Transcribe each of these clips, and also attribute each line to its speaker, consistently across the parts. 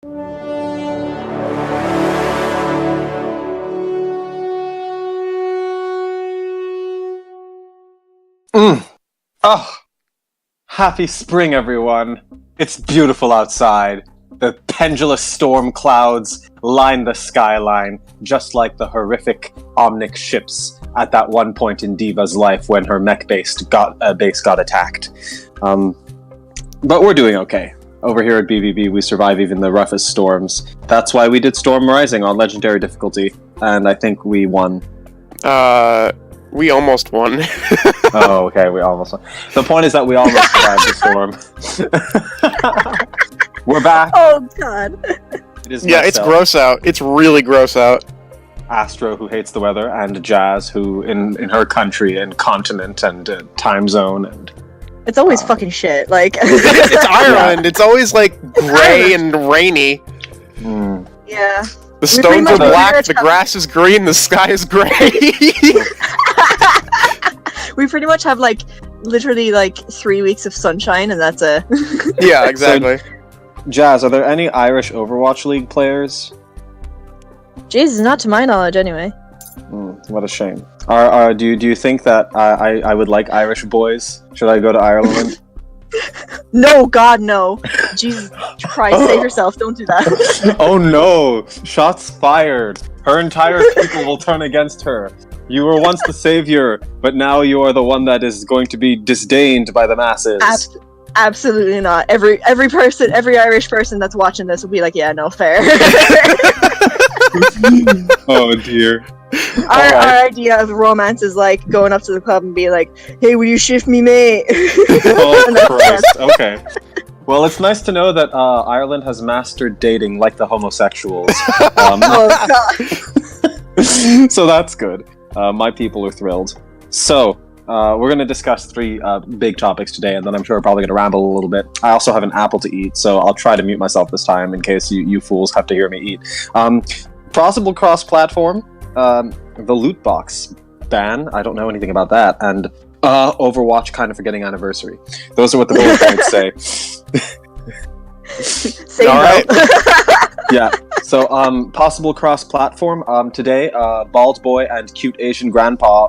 Speaker 1: Oh, happy spring, everyone. It's beautiful outside. The pendulous storm clouds line the skyline, just like the horrific Omnic ships at that one point in Diva's life when her mech base got attacked. But we're doing okay. Over here at BBB, we survive even the roughest storms. That's why we did Storm Rising on Legendary difficulty, and I think we won.
Speaker 2: We almost won.
Speaker 1: Oh, okay, we almost won. The point is that we almost survived the storm. We're back.
Speaker 3: Oh, God.
Speaker 1: It is
Speaker 2: it's gross out. It's really gross out.
Speaker 1: Astro, who hates the weather, and Jazz, who in her country and continent and time zone and...
Speaker 3: It's always fucking shit, like...
Speaker 2: It's Ireland! It's always, like, grey and rainy.
Speaker 1: Mm.
Speaker 3: Yeah.
Speaker 2: The stones are black, the grass is green, the sky is grey.
Speaker 3: We pretty much have, like, literally, like, 3 weeks of sunshine, and that's it.
Speaker 2: Yeah, exactly.
Speaker 1: So, Jazz, are there any Irish Overwatch League players?
Speaker 3: Jesus, not to my knowledge, anyway.
Speaker 1: What a shame. Do you think that I would like Irish boys? Should I go to Ireland?
Speaker 3: No, God, no. Jesus Christ, save yourself, don't do that.
Speaker 1: Oh no! Shots fired! Her entire people will turn against her. You were once the savior, but now you are the one that is going to be disdained by the masses.
Speaker 3: Absolutely not. Every Irish person that's watching this will be like, yeah, no, fair.
Speaker 1: Oh dear.
Speaker 3: Our idea of romance is like going up to the club and be like, hey, will you shift me, mate?
Speaker 1: Oh, Christ. Okay. Well, it's nice to know that Ireland has mastered dating like the homosexuals.
Speaker 3: Oh, God.
Speaker 1: So that's good. My people are thrilled. So, we're going to discuss 3 big topics today, and then I'm sure we're probably going to ramble a little bit. I also have an apple to eat, so I'll try to mute myself this time in case you fools have to hear me eat. Possible cross-platform, the Lootbox ban, I don't know anything about that, and Overwatch kind of forgetting anniversary. Those are what the bullet points say.
Speaker 3: Say
Speaker 2: all right.
Speaker 1: Yeah, so possible cross-platform. Today, Bald Boy and Cute Asian Grandpa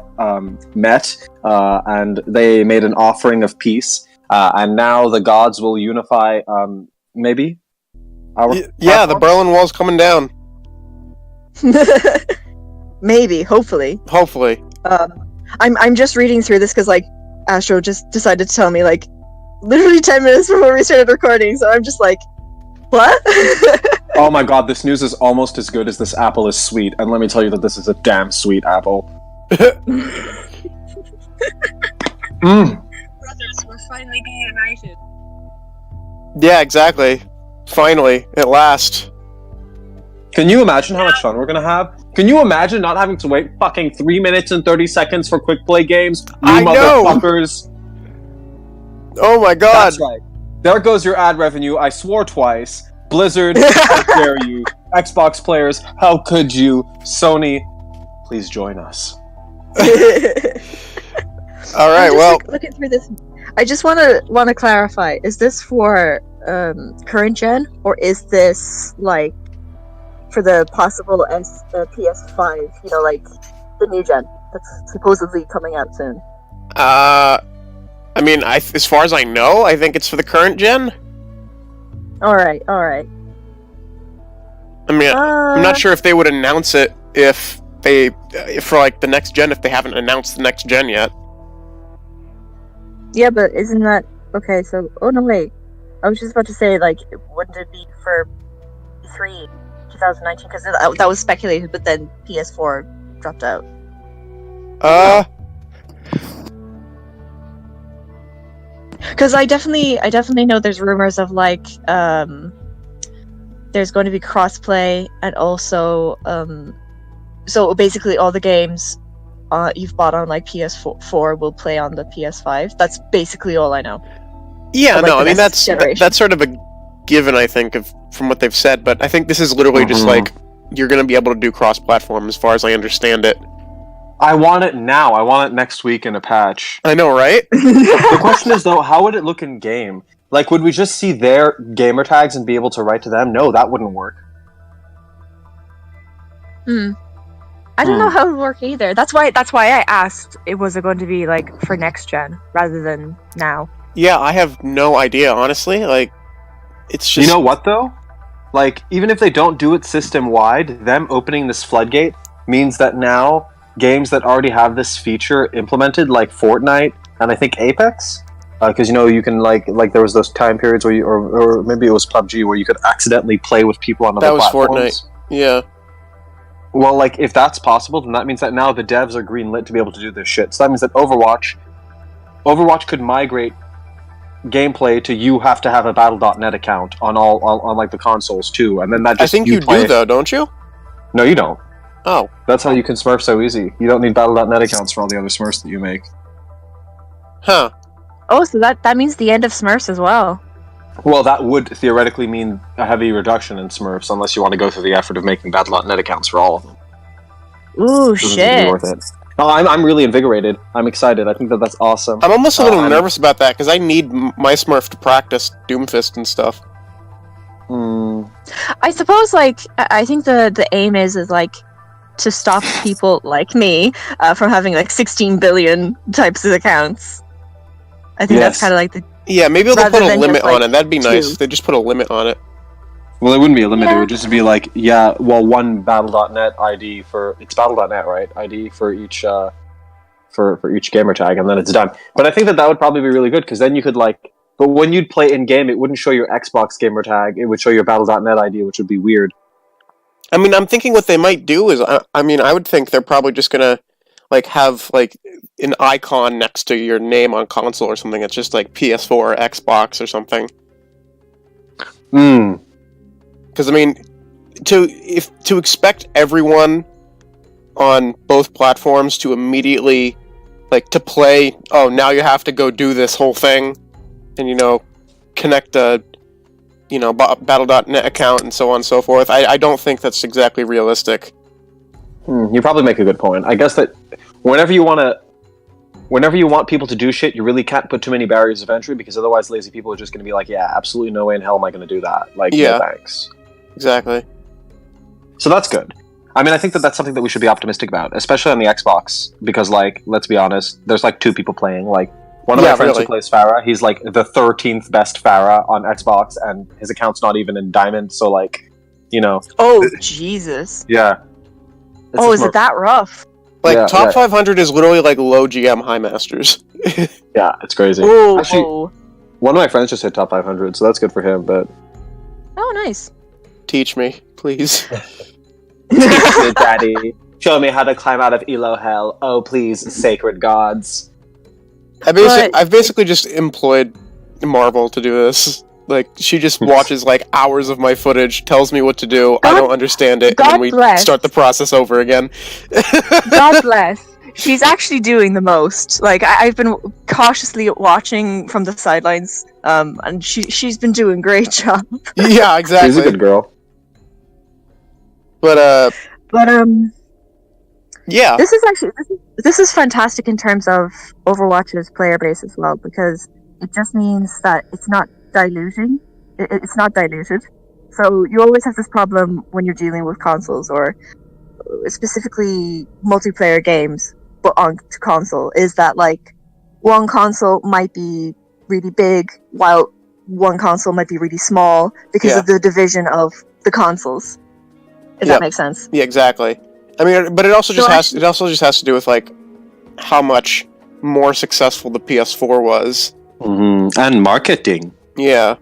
Speaker 1: met, and they made an offering of peace, and now the gods will unify, maybe?
Speaker 2: Yeah, the Berlin Wall's coming down.
Speaker 3: Maybe, hopefully.
Speaker 2: Hopefully.
Speaker 3: I'm just reading through this because, like, Astro just decided to tell me, like, literally 10 minutes before we started recording, so I'm just like, what?
Speaker 1: Oh my god, this news is almost as good as this apple is sweet, and let me tell you that this is a damn sweet apple.
Speaker 3: Brothers, we're finally reunited.
Speaker 2: Yeah, exactly. Finally, at last.
Speaker 1: Can you imagine how much fun we're gonna have? Can you imagine not having to wait fucking 3 minutes and 30 seconds for quick play games? You
Speaker 2: I know!
Speaker 1: motherfuckers!
Speaker 2: Oh my god!
Speaker 1: That's right. There goes your ad revenue. I swore twice. Blizzard, how dare you? Xbox players, how could you? Sony, please join us.
Speaker 2: All right, well,
Speaker 3: looking through this, I just want to clarify: is this for current gen, or is this like for the possible PS5? You know, like the new gen that's supposedly coming out soon.
Speaker 2: I mean, as far as I know, I think it's for the current gen.
Speaker 3: All right.
Speaker 2: I mean, I'm not sure if they would announce it if for like the next gen, if they haven't announced the next gen yet.
Speaker 3: Yeah, but isn't that okay? So, oh no, wait. I was just about to say, like, wouldn't it be for E3 2019? Because that was speculated, but then PS4 dropped out. Because I definitely know there's rumors of like there's going to be crossplay, and also so basically all the games you've bought on like PS4 will play on the PS5. That's basically all I know.
Speaker 2: Yeah,
Speaker 3: like,
Speaker 2: no, I mean that's sort of a given, I think, from what they've said. But I think this is literally just like you're going to be able to do cross-platform, as far as I understand it.
Speaker 1: I want it now. I want it next week in a patch.
Speaker 2: I know, right?
Speaker 1: The question is, though, how would it look in game? Like, would we just see their gamer tags and be able to write to them? No, that wouldn't work.
Speaker 3: I don't know how it would work either. That's why I asked, was it going to be like for next gen rather than now?
Speaker 2: Yeah, I have no idea, honestly. Like, it's just...
Speaker 1: You know what, though? Like, even if they don't do it system-wide, them opening this floodgate means that now games that already have this feature implemented, like Fortnite and I think Apex, because, you can, like there was those time periods where or maybe it was PUBG, where you could accidentally play with people on other platforms.
Speaker 2: That was Fortnite, yeah.
Speaker 1: Well, like, if that's possible, then that means that now the devs are greenlit to be able to do this shit. So that means that Overwatch could migrate gameplay to you have to have a Battle.net account on like the consoles too, and then that just
Speaker 2: I think you do though, don't you?
Speaker 1: No, you don't.
Speaker 2: Oh,
Speaker 1: that's how you can Smurf so easy. You don't need Battle.net accounts for all the other Smurfs that you make.
Speaker 2: Huh.
Speaker 3: Oh, so that means the end of Smurfs as well.
Speaker 1: Well, that would theoretically mean a heavy reduction in Smurfs, unless you want to go through the effort of making Battle.net accounts for all of them.
Speaker 3: Ooh, shit.
Speaker 1: Worth it. Oh, I'm really invigorated. I'm excited. I think that's awesome.
Speaker 2: I'm almost a little nervous about that, because I need my Smurf to practice Doomfist and stuff.
Speaker 3: I suppose, like, I think the aim is like to stop people like me from having like 16 billion types of accounts. I think that's kind of like the...
Speaker 2: Yeah, maybe they'll put a limit on it. That'd be nice. They just put a limit on it.
Speaker 1: Well, it wouldn't be a limit. It would just be like, one Battle.net ID for... It's Battle.net, right? ID for each for each gamer tag, and then it's done. But I think that would probably be really good, because then you could, like... But when you'd play in-game, it wouldn't show your Xbox gamer tag. It would show your Battle.net ID, which would be weird.
Speaker 2: I mean, I'm thinking what they might do is... I would think they're probably just gonna, like, have, like, an icon next to your name on console or something. It's just, like, PS4 or Xbox or something. Because, I mean, to expect everyone on both platforms to immediately, like, to play, oh, now you have to go do this whole thing, and, connect a, Battle.net account and so on and so forth, I don't think that's exactly realistic.
Speaker 1: You probably make a good point. I guess that whenever you want people to do shit, you really can't put too many barriers of entry, because otherwise lazy people are just going to be like, yeah, absolutely no way in hell am I going to do that. Like, no thanks.
Speaker 2: Exactly.
Speaker 1: So that's good. I mean, I think that's something that we should be optimistic about, especially on the Xbox, because, like, let's be honest, there's, like, 2 people playing. Like, one of my friends who plays Farah, he's, like, the 13th best Farah on Xbox, and his account's not even in Diamond, so, like,
Speaker 3: Oh, Jesus.
Speaker 1: Yeah.
Speaker 3: Is it that rough?
Speaker 2: Like, top 500 is literally, like, low GM high masters.
Speaker 1: Yeah, it's crazy.
Speaker 3: Ooh,
Speaker 1: actually, one of my friends just hit top 500, so that's good for him, but...
Speaker 3: Oh, nice.
Speaker 2: Teach me, please.
Speaker 1: Teach me, Daddy. Show me how to climb out of Elo Hell. Oh, please, sacred gods.
Speaker 2: I've basically just employed Marvel to do this. Like, she just watches, like, hours of my footage, tells me what to do, I don't understand it, and then we start the process over again.
Speaker 3: God bless. She's actually doing the most. Like, I've been cautiously watching from the sidelines, and she's been doing a great job.
Speaker 2: Yeah, exactly.
Speaker 1: She's a good girl.
Speaker 2: But yeah.
Speaker 3: This is fantastic in terms of Overwatch's player base as well, because it just means that it's not diluting. It's not diluted. So you always have this problem when you're dealing with consoles, or specifically multiplayer games, but on console, is that, like, one console might be really big, while one console might be really small, because of the division of the consoles. If that makes sense.
Speaker 2: Yeah, exactly. I mean, but it also just has to do with, like, how much more successful the PS4 was.
Speaker 1: Mm-hmm. And marketing.
Speaker 2: Yeah.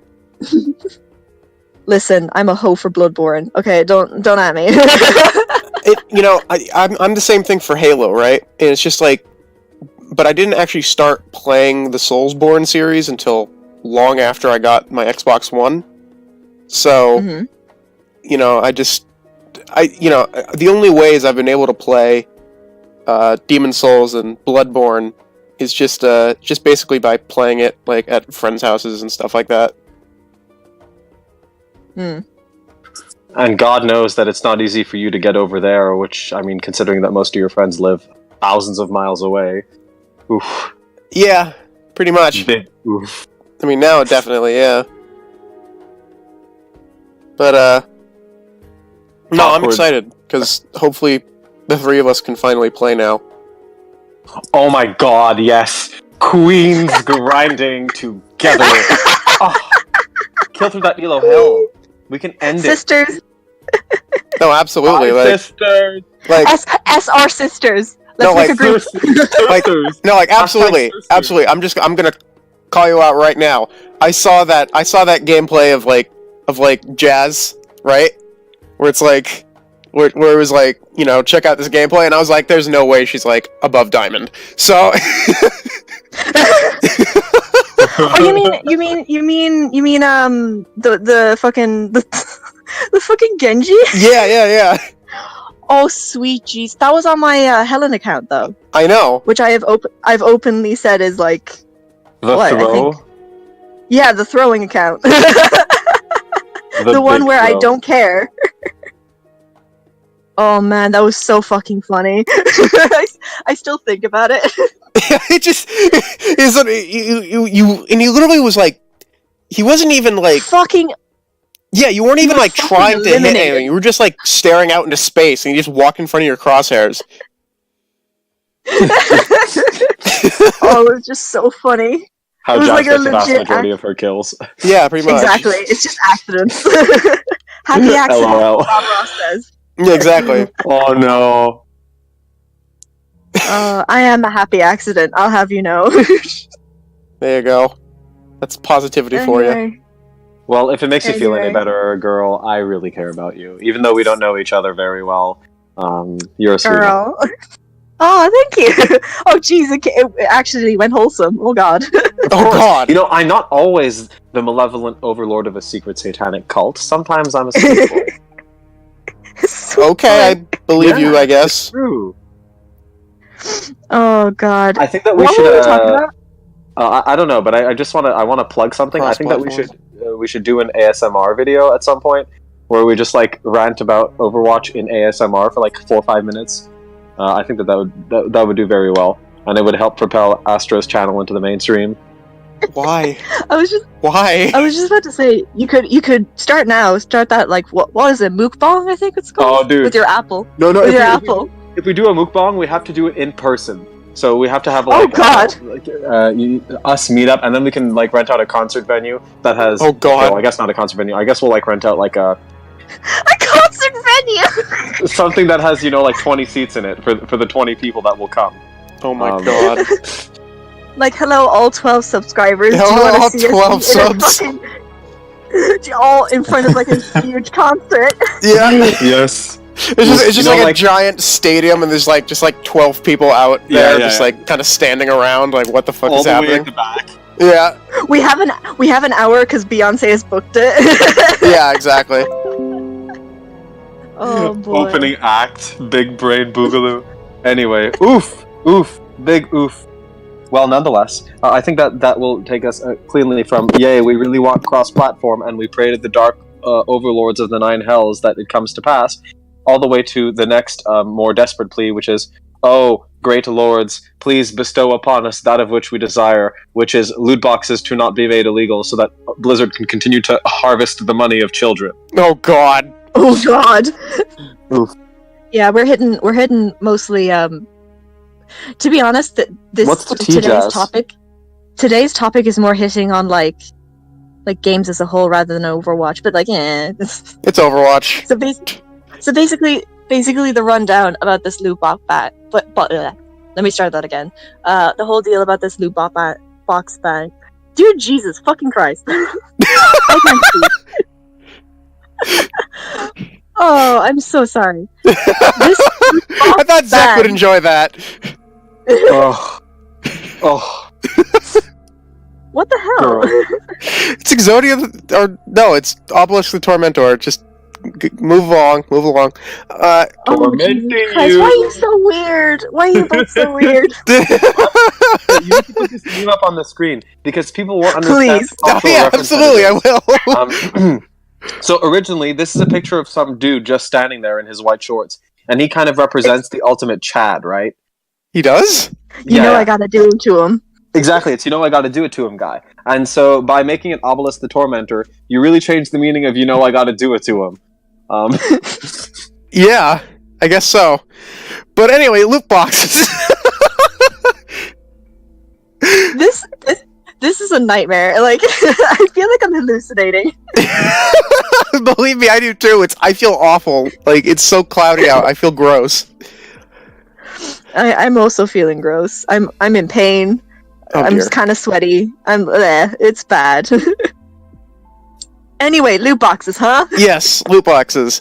Speaker 3: Listen, I'm a hoe for Bloodborne. Okay, don't at me.
Speaker 2: I'm the same thing for Halo, right? And it's just like, but I didn't actually start playing the Soulsborne series until long after I got my Xbox One. So, the only ways I've been able to play Demon Souls and Bloodborne is just basically by playing it, like, at friends' houses and stuff like that.
Speaker 1: And God knows that it's not easy for you to get over there, which, I mean, considering that most of your friends live thousands of miles away. Oof.
Speaker 2: Yeah, pretty much.
Speaker 1: Oof.
Speaker 2: I mean, now definitely, yeah. But no, I'm
Speaker 1: Awkward.
Speaker 2: excited because hopefully the three of us can finally play now.
Speaker 1: Oh my god, yes. Queens grinding together. Oh, kill through that Elo hell. We can end
Speaker 3: Sisters.
Speaker 2: No, absolutely.
Speaker 1: it.
Speaker 2: Like,
Speaker 1: Sisters.
Speaker 2: like,
Speaker 3: SR sisters.
Speaker 2: No,
Speaker 3: Let's make
Speaker 2: like,
Speaker 3: a group.
Speaker 1: Sisters.
Speaker 2: no, like, absolutely,
Speaker 1: Sisters.
Speaker 2: absolutely. I'm gonna call you out right now. I saw that gameplay of Jazz, right? Where it's like, where it was like, check out this gameplay, and I was like, there's no way she's like above diamond. So.
Speaker 3: Oh, you mean the fucking the fucking Genji?
Speaker 2: Yeah.
Speaker 3: Oh sweet jeez, that was on my Helen account though,
Speaker 2: I know.
Speaker 3: which I've openly said is like
Speaker 1: The
Speaker 3: what,
Speaker 1: throw.
Speaker 3: yeah, the throwing account.
Speaker 1: The
Speaker 3: the one
Speaker 1: big
Speaker 3: where I
Speaker 1: throw.
Speaker 3: don't care. Oh man, that was so fucking funny. I still think about it.
Speaker 2: It just is you and he literally was like, he wasn't even like
Speaker 3: Fucking
Speaker 2: yeah, you weren't even
Speaker 3: was
Speaker 2: like
Speaker 3: fucking
Speaker 2: trying to hit
Speaker 3: eliminated.
Speaker 2: anything. You were just like staring out into space, and you just walked in front of your crosshairs.
Speaker 3: Oh, it was just so funny.
Speaker 1: How
Speaker 3: It was
Speaker 1: Jazz
Speaker 3: like a
Speaker 1: gets the vast
Speaker 3: legit
Speaker 1: majority of her kills.
Speaker 2: Yeah, pretty much.
Speaker 3: Exactly, it's just accidents. Happy accident.
Speaker 1: LOL.
Speaker 3: Bob Ross says.
Speaker 2: Yeah, exactly.
Speaker 1: Oh no.
Speaker 3: I am a happy accident, I'll have you know.
Speaker 2: There you go. That's positivity for you.
Speaker 3: Anyway.
Speaker 1: Well, if it makes you feel any
Speaker 3: Anyway.
Speaker 1: better, girl, I really care about you. Even though we don't know each other very well, you're a sweetheart.
Speaker 3: Girl. Oh, thank you. Oh, jeez, it actually went wholesome. Oh, God.
Speaker 2: Oh God.
Speaker 1: You know, I'm not always the malevolent overlord of a secret satanic cult. Sometimes I'm a sweet boy.
Speaker 3: So
Speaker 2: Okay, I
Speaker 3: fun.
Speaker 2: believe you,
Speaker 1: Yeah.
Speaker 2: I guess.
Speaker 1: True.
Speaker 3: Oh, God.
Speaker 1: I think that we
Speaker 3: What
Speaker 1: should.
Speaker 3: were we talking about?
Speaker 1: I don't know, but I just want to plug something. I think that
Speaker 2: Cross-platform.
Speaker 1: we should do an ASMR video at some point where we just like rant about Overwatch in ASMR for like 4 or 5 minutes. I think that would do very well, and it would help propel Astro's channel into the mainstream.
Speaker 2: Why?
Speaker 3: I was
Speaker 2: Why?
Speaker 3: just about to say you could start now. Start that like what is it? Mukbang, I think it's called.
Speaker 1: Oh, dude.
Speaker 3: With your apple.
Speaker 1: No,
Speaker 3: With your apple.
Speaker 1: If we do a mukbang, we have to do it in person. So we have to have
Speaker 3: Oh,
Speaker 1: like,
Speaker 3: God.
Speaker 1: us meet up, and then we can like rent out a concert venue that has.
Speaker 2: Oh, God.
Speaker 1: No, I guess not a concert venue. I guess we'll like rent out like a
Speaker 3: A concert venue.
Speaker 1: something that has like 20 seats in it for the 20 people that will come.
Speaker 2: Oh my
Speaker 1: God.
Speaker 3: Like, hello, all 12 subscribers.
Speaker 2: Hello,
Speaker 3: Do you want
Speaker 2: all
Speaker 3: to see
Speaker 2: 12
Speaker 3: us in a
Speaker 2: subs.
Speaker 3: fucking- all in front of like a huge concert.
Speaker 2: Yeah.
Speaker 1: Yes.
Speaker 2: It's just
Speaker 1: You know,
Speaker 2: like a
Speaker 1: like-
Speaker 2: giant stadium, and there's like just like 12 people out
Speaker 1: Yeah,
Speaker 2: there,
Speaker 1: yeah,
Speaker 2: just
Speaker 1: yeah.
Speaker 2: like kind of standing around, like what the fuck
Speaker 1: All
Speaker 2: is
Speaker 1: the way
Speaker 2: happening?
Speaker 1: at the back.
Speaker 2: Yeah,
Speaker 3: We have an hour because Beyonce has booked it.
Speaker 2: yeah, exactly.
Speaker 3: Oh boy.
Speaker 1: Opening act, big brain boogaloo. Anyway, oof, big oof. Well, nonetheless, I think that will take us cleanly from yay, we really want cross-platform, and we pray to the dark overlords of the nine hells that it comes to pass, all the way to the next more desperate plea, which is, oh, great lords, please bestow upon us that of which we desire, which is loot boxes to not be made illegal, so that Blizzard can continue to harvest the money of children.
Speaker 2: Oh God.
Speaker 3: Oh God.
Speaker 1: Oof.
Speaker 3: Yeah, we're hitting mostly. To be honest,
Speaker 1: What's the tea, Jazz?
Speaker 3: Today's topic is more hitting on like games as a whole rather than Overwatch. But like,
Speaker 2: It's Overwatch.
Speaker 3: So basically, the rundown about this loot let me start that again. The whole deal about this loot box ban. Dude, Jesus fucking Christ! I can't speak. Oh, I'm so sorry.
Speaker 2: I thought Zach would enjoy that.
Speaker 1: Oh. Oh.
Speaker 3: What the hell?
Speaker 2: It's Exodia, or no, it's Obelisk the Tormentor. Just move along.
Speaker 3: Oh,
Speaker 1: Tormenting
Speaker 3: Jesus Christ,
Speaker 1: you.
Speaker 3: why are you so weird? Why are you both so weird?
Speaker 1: You need to put this meme up on the screen because people won't understand.
Speaker 3: Please.
Speaker 2: Oh,
Speaker 1: cultural
Speaker 2: yeah,
Speaker 1: reference
Speaker 2: absolutely, I
Speaker 1: that it
Speaker 2: will.
Speaker 1: is. So originally, this is a picture of some dude just standing there in his white shorts, and he kind of represents the ultimate Chad, right?
Speaker 2: He does?
Speaker 3: You know I gotta do him to him.
Speaker 1: Exactly, it's I gotta do it to him guy. And so by making it Obelisk the Tormentor, you really change the meaning of I gotta do it to him.
Speaker 2: Yeah, I guess so. But anyway, loot boxes.
Speaker 3: This is a nightmare. Like, I feel like I'm hallucinating.
Speaker 2: Believe me, I do too. I feel awful. Like, it's so cloudy out. I feel gross.
Speaker 3: I'm also feeling gross. I'm in pain.
Speaker 2: Oh,
Speaker 3: I'm
Speaker 2: dear.
Speaker 3: just kind of sweaty. It's bad. Anyway, loot boxes, huh?
Speaker 2: Yes, loot boxes.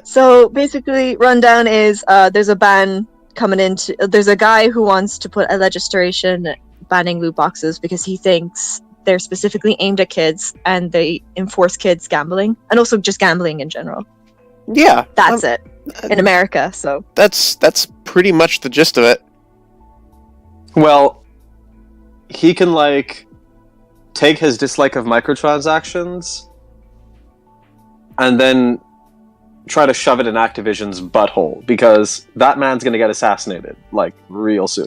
Speaker 3: So basically, rundown is there's a ban coming into. There's a guy who wants to put a legislation banning loot boxes because he thinks they're specifically aimed at kids and they enforce kids gambling and also just gambling in general.
Speaker 2: Yeah,
Speaker 3: That's it in America. So
Speaker 2: that's pretty much the gist of it.
Speaker 1: Well, he can take his dislike of microtransactions and then try to shove it in Activision's butthole because that man's gonna get assassinated real soon.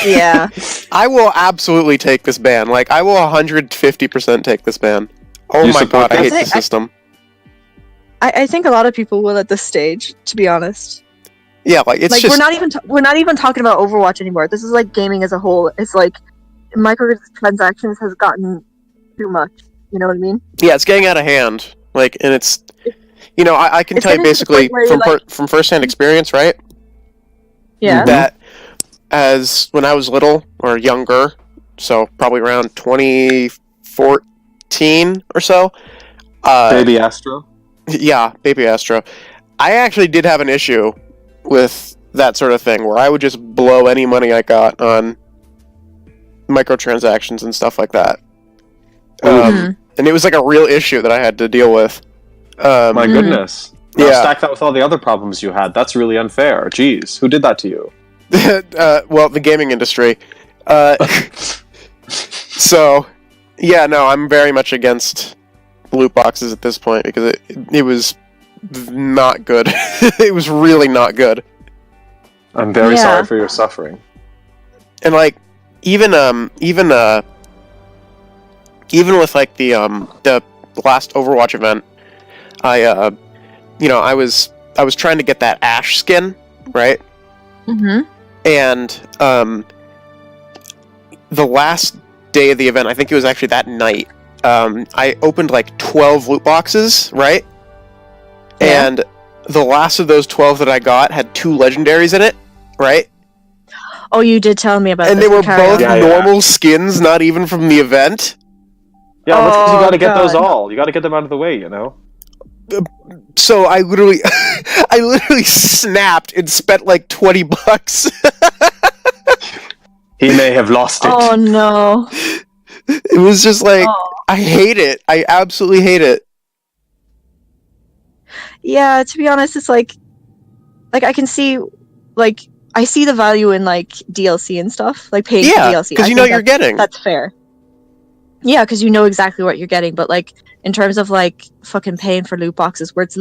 Speaker 3: yeah.
Speaker 2: I will absolutely take this ban. I will 150% take this ban. Oh
Speaker 1: You
Speaker 2: my
Speaker 1: support
Speaker 2: god, I hate
Speaker 1: this?
Speaker 2: the system.
Speaker 3: I think a lot of people will at this stage, to be honest.
Speaker 2: Yeah, it's just...
Speaker 3: we're not even talking about Overwatch anymore. This is gaming as a whole. It's microtransactions has gotten too much. You know what I mean?
Speaker 2: Yeah, it's getting out of hand. And it's... I can
Speaker 3: It's
Speaker 2: tell you
Speaker 3: getting to the
Speaker 2: basically
Speaker 3: point where you're
Speaker 2: from first-hand experience, right?
Speaker 3: Yeah.
Speaker 2: That as when I was little or younger, so probably around 2014 or so.
Speaker 1: Baby Astro?
Speaker 2: Yeah, Baby Astro. I actually did have an issue with that sort of thing where I would just blow any money I got on microtransactions and stuff like that. And it was a real issue that I had to deal with.
Speaker 1: My goodness. Now
Speaker 2: Yeah.
Speaker 1: stack that with all the other problems you had. That's really unfair. Jeez, who did that to you?
Speaker 2: Well, the gaming industry. So, yeah, no, I'm very much against loot boxes at this point because it was not good. It was really not good.
Speaker 1: I'm very
Speaker 3: Yeah.
Speaker 1: sorry for your suffering.
Speaker 2: And even with the last Overwatch event, I was trying to get that Ash skin, right?
Speaker 3: Mm-hmm.
Speaker 2: And the last day of the event, I think it was actually that night, I opened 12 loot boxes, right?
Speaker 3: Yeah.
Speaker 2: And the last of those 12 that I got had 2 legendaries in it, right?
Speaker 3: Oh, you did tell me about
Speaker 2: And
Speaker 3: this.
Speaker 2: they were
Speaker 3: Carry
Speaker 2: both
Speaker 3: on.
Speaker 1: Yeah,
Speaker 2: normal skins, not even from the event.
Speaker 1: Yeah, that's because you
Speaker 3: Oh,
Speaker 1: gotta get those
Speaker 3: God.
Speaker 1: all. You gotta get them out of the way,
Speaker 2: So I literally, I literally snapped and spent $20.
Speaker 1: He may have lost it.
Speaker 3: Oh no.
Speaker 2: It was just
Speaker 3: Oh.
Speaker 2: I hate it. I absolutely hate it.
Speaker 3: Yeah, to be honest, it's I can see I see the value in DLC and stuff, paying for
Speaker 2: Yeah,
Speaker 3: DLC.
Speaker 2: because
Speaker 3: I
Speaker 2: you know
Speaker 3: think
Speaker 2: you're getting.
Speaker 3: that's fair. Yeah, because you know exactly what you're getting, but in terms of fucking paying for loot boxes, where it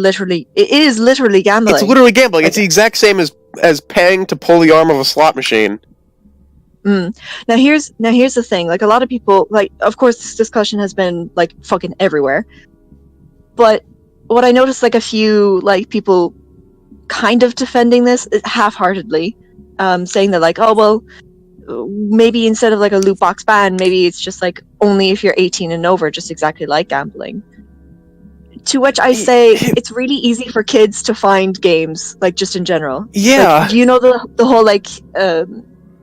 Speaker 3: is literally gambling.
Speaker 2: It's literally gambling. It's the exact same as paying to pull the arm of a slot machine.
Speaker 3: Now here's the thing. A lot of people of course this discussion has been fucking everywhere. But what I noticed a few people kind of defending this half-heartedly, saying that oh well, maybe instead of a loot box ban, maybe it's just only if you're 18 and over, just exactly like gambling. To which I say it's really easy for kids to find games just in general.
Speaker 2: Yeah.
Speaker 3: Do you know the whole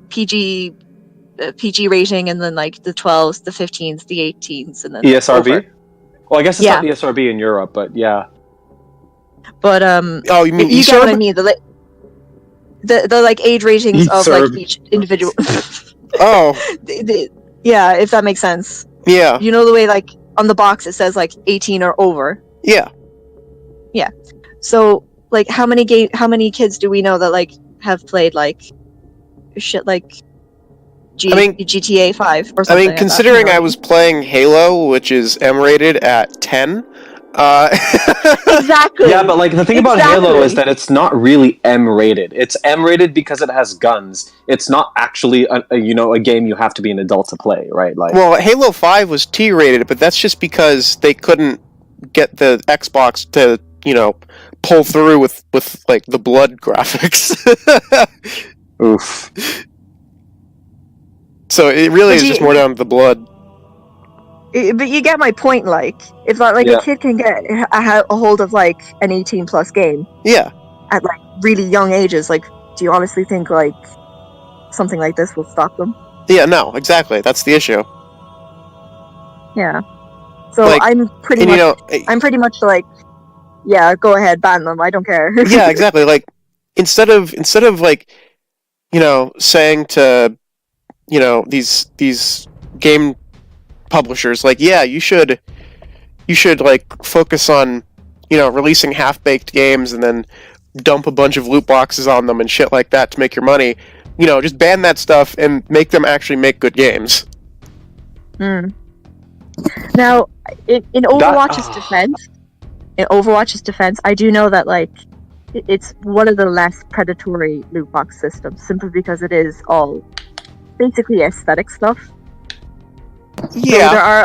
Speaker 3: PG rating and then the 12s, the 15s, the 18s, and then
Speaker 1: ESRB?
Speaker 3: over.
Speaker 1: Well, I guess it's
Speaker 3: Yeah.
Speaker 1: not ESRB in Europe, but yeah.
Speaker 3: But
Speaker 2: Oh, you mean
Speaker 3: you get what I
Speaker 2: ESRB?
Speaker 3: mean. The age ratings of
Speaker 1: ESRB.
Speaker 3: each individual.
Speaker 2: Oh,
Speaker 3: Yeah, if that makes sense.
Speaker 2: yeah,
Speaker 3: You know the way on the box it says 18 or over.
Speaker 2: yeah.
Speaker 3: So how many kids do we know that have played shit GTA 5 or something?
Speaker 2: I mean, considering I was playing Halo, which is M rated at 10,
Speaker 3: Exactly.
Speaker 1: Yeah, but like the thing about Halo is that it's not really M-rated. It's M-rated because it has guns. It's not actually a game you have to be an adult to play, right? Like,
Speaker 2: well, Halo 5 was T-rated, but that's just because they couldn't get the Xbox to, pull through with like the blood graphics.
Speaker 1: oof.
Speaker 2: So it really is just more down to the blood.
Speaker 3: But you get my point, like, if like a kid can get a hold of like an 18+ game
Speaker 2: Yeah.
Speaker 3: at like really young ages, like, do you honestly think like something like this will stop them?
Speaker 2: Yeah, no, exactly. That's the issue.
Speaker 3: Yeah. So
Speaker 2: Like,
Speaker 3: I'm pretty much like, yeah, go ahead, ban them. I don't care.
Speaker 2: Yeah, exactly. Like, instead of like, saying to, these game publishers, like, yeah, you should like focus on, releasing half-baked games and then dump a bunch of loot boxes on them and shit like that to make your money. Just ban that stuff and make them actually make good games.
Speaker 3: Now, in Overwatch's defense, I do know that like it's one of the less predatory loot box systems, simply because it is all basically aesthetic stuff.
Speaker 2: Yeah.
Speaker 3: So there are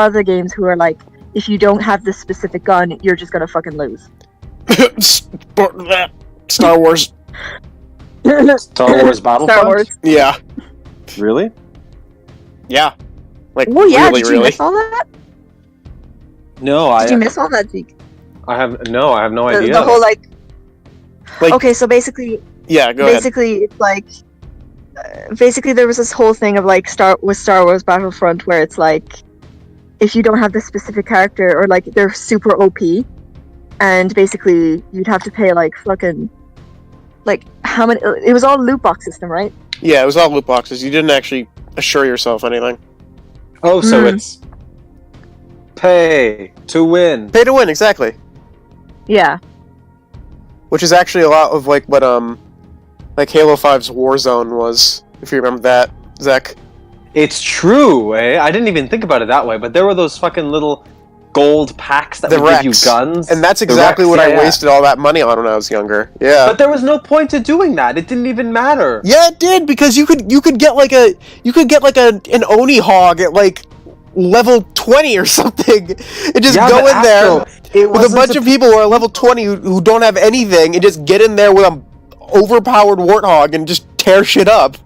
Speaker 3: other games who are like, if you don't have this specific gun, you're just gonna fucking lose.
Speaker 2: Star Wars.
Speaker 1: Star Wars Battlefront?
Speaker 3: Star Wars.
Speaker 2: Yeah.
Speaker 1: Really?
Speaker 2: Yeah. Like,
Speaker 3: Oh yeah,
Speaker 2: really,
Speaker 3: did you miss all that?
Speaker 1: No,
Speaker 3: Did you miss all that, Zeke?
Speaker 1: I have no idea.
Speaker 3: The whole like
Speaker 2: Like,
Speaker 3: okay, so basically,
Speaker 2: yeah, go ahead.
Speaker 3: basically it's like basically there was this whole thing of like Star Wars Battlefront where it's like, if you don't have this specific character, or like they're super OP, and basically you'd have to pay like fucking like how many? It was all loot box system, right?
Speaker 2: Yeah, it was all loot boxes. You didn't actually assure yourself anything.
Speaker 1: Oh, so it's pay to win.
Speaker 2: Pay to win, exactly.
Speaker 3: Yeah.
Speaker 2: Which is actually a lot of like what like Halo 5's Warzone was, if you remember that, Zach.
Speaker 1: It's true, eh? I didn't even think about it that way, but there were those fucking little gold packs that would give you guns.
Speaker 2: And that's exactly what I wasted all that money on when I was younger. Yeah.
Speaker 1: But there was no point to doing that. It didn't even matter.
Speaker 2: Yeah, it did, because you could get like an Oni hog at like level 20 or something. And just go in there with a bunch of people who are level 20 who don't have anything, and just get in there with an overpowered warthog and just tear shit up.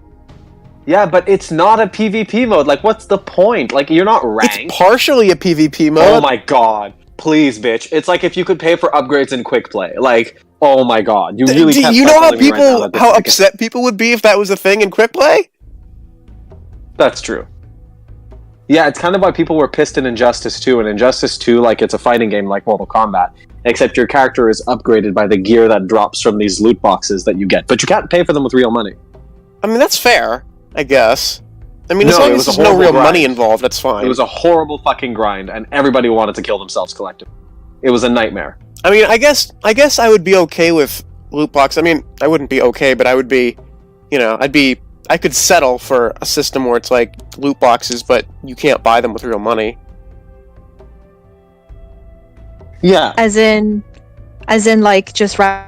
Speaker 1: Yeah, but it's not a PvP mode. Like, what's the point? Like, you're not ranked.
Speaker 2: It's partially a PvP mode.
Speaker 1: Oh my god. Please, bitch. It's like if you could pay for upgrades in quick play. Like, oh my god. You really can't.
Speaker 2: You know how upset people would be if that was a thing in quick play?
Speaker 1: That's true. Yeah, it's kind of why people were pissed in Injustice 2. And Injustice 2, like, it's a fighting game like Mortal Kombat. Except your character is upgraded by the gear that drops from these loot boxes that you get. But you can't pay for them with real money.
Speaker 2: I mean, that's fair, I guess. I mean, as long as there's no real money involved, that's fine.
Speaker 1: It was a horrible fucking grind, and everybody wanted to kill themselves collectively. It was a nightmare.
Speaker 2: I mean, I guess I would be okay with loot box. I mean, I wouldn't be okay, but I would be, I could settle for a system where it's like loot boxes, but you can't buy them with real money.
Speaker 1: Yeah.
Speaker 3: As in like just
Speaker 2: well,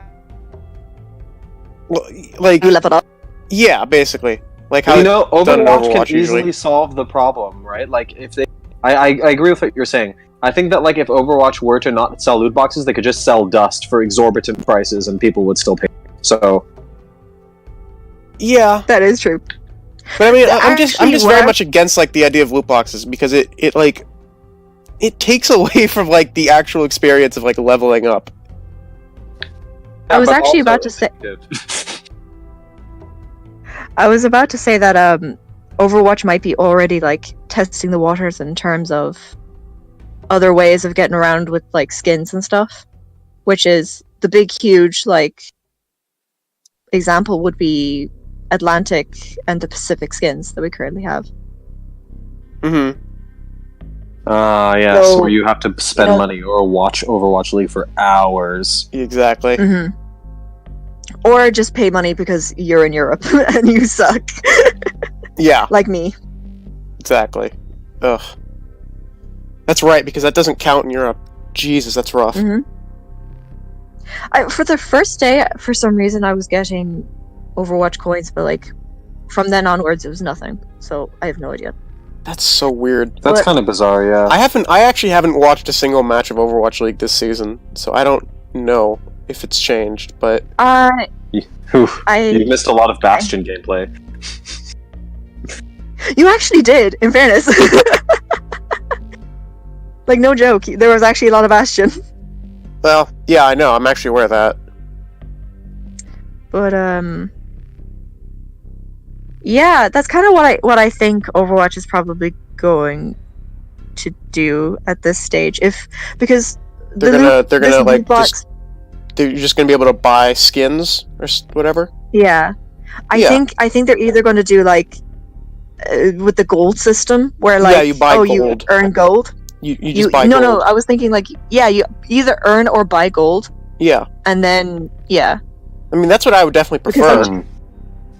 Speaker 2: like
Speaker 3: level up.
Speaker 2: Yeah, basically. Like how
Speaker 1: Overwatch can easily solve the problem, right? Like if they, I agree with what you're saying. I think that like if Overwatch were to not sell loot boxes, they could just sell dust for exorbitant prices, and people would still pay. So,
Speaker 2: yeah,
Speaker 3: that is true.
Speaker 2: But I mean, I'm just very much against like the idea of loot boxes, because it takes away from like the actual experience of like leveling up.
Speaker 3: I was actually about to say. I was about to say that Overwatch might be already like testing the waters in terms of other ways of getting around with like skins and stuff, which is the big huge like example would be Atlantic and the Pacific skins that we currently have.
Speaker 2: Mm-hmm.
Speaker 1: Yes, so, where you have to spend money or watch Overwatch League for hours.
Speaker 2: Exactly.
Speaker 3: Mm-hmm. Or just pay money because you're in Europe and you suck.
Speaker 2: Yeah.
Speaker 3: Like me.
Speaker 2: Exactly. Ugh. That's right, because that doesn't count in Europe. Jesus, that's rough.
Speaker 3: For the first day, for some reason, I was getting Overwatch coins, but like from then onwards, it was nothing. So I have no idea.
Speaker 2: That's so weird.
Speaker 1: That's
Speaker 3: But-
Speaker 1: kind of bizarre, yeah.
Speaker 2: I actually haven't watched a single match of Overwatch League this season, so I don't know if it's changed, but...
Speaker 1: Oof, you missed a lot of Bastion gameplay.
Speaker 3: You actually did, in fairness. Like, no joke, there was actually a lot of Bastion.
Speaker 2: Well, yeah, I know, I'm actually aware of that.
Speaker 3: But, yeah, that's kind of what I think Overwatch is probably going to do at this stage. Because
Speaker 2: They're
Speaker 3: this
Speaker 2: gonna like,
Speaker 3: loot box,
Speaker 2: you're just gonna be able to buy skins, or whatever?
Speaker 3: yeah. I think they're either going to do, like, with the gold system, where, like,
Speaker 2: you buy gold.
Speaker 3: you earn gold.
Speaker 2: You just buy
Speaker 3: no,
Speaker 2: gold.
Speaker 3: No, I was thinking, like, yeah, you either earn or buy gold,
Speaker 2: Yeah.
Speaker 3: and then, yeah.
Speaker 2: I mean, that's what I would definitely
Speaker 3: Because
Speaker 2: prefer.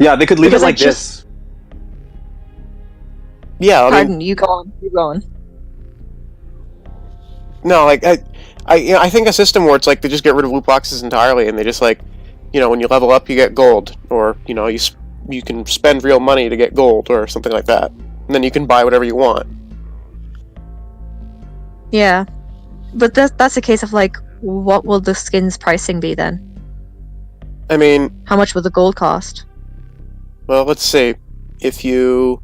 Speaker 1: Yeah, they could leave it
Speaker 3: Because I
Speaker 1: like
Speaker 3: just-
Speaker 1: this.
Speaker 2: Yeah, I mean,
Speaker 3: Pardon, you go on. Keep going.
Speaker 2: no, like, I think a system where it's like they just get rid of loot boxes entirely, and they just, like, you know, when you level up, you get gold, or, you know, you can spend real money to get gold, or something like that. And then you can buy whatever you want.
Speaker 3: Yeah. But that's a case of, like, what will the skins pricing be then?
Speaker 2: I mean,
Speaker 3: How much will the gold cost?
Speaker 2: well, let's see. If you...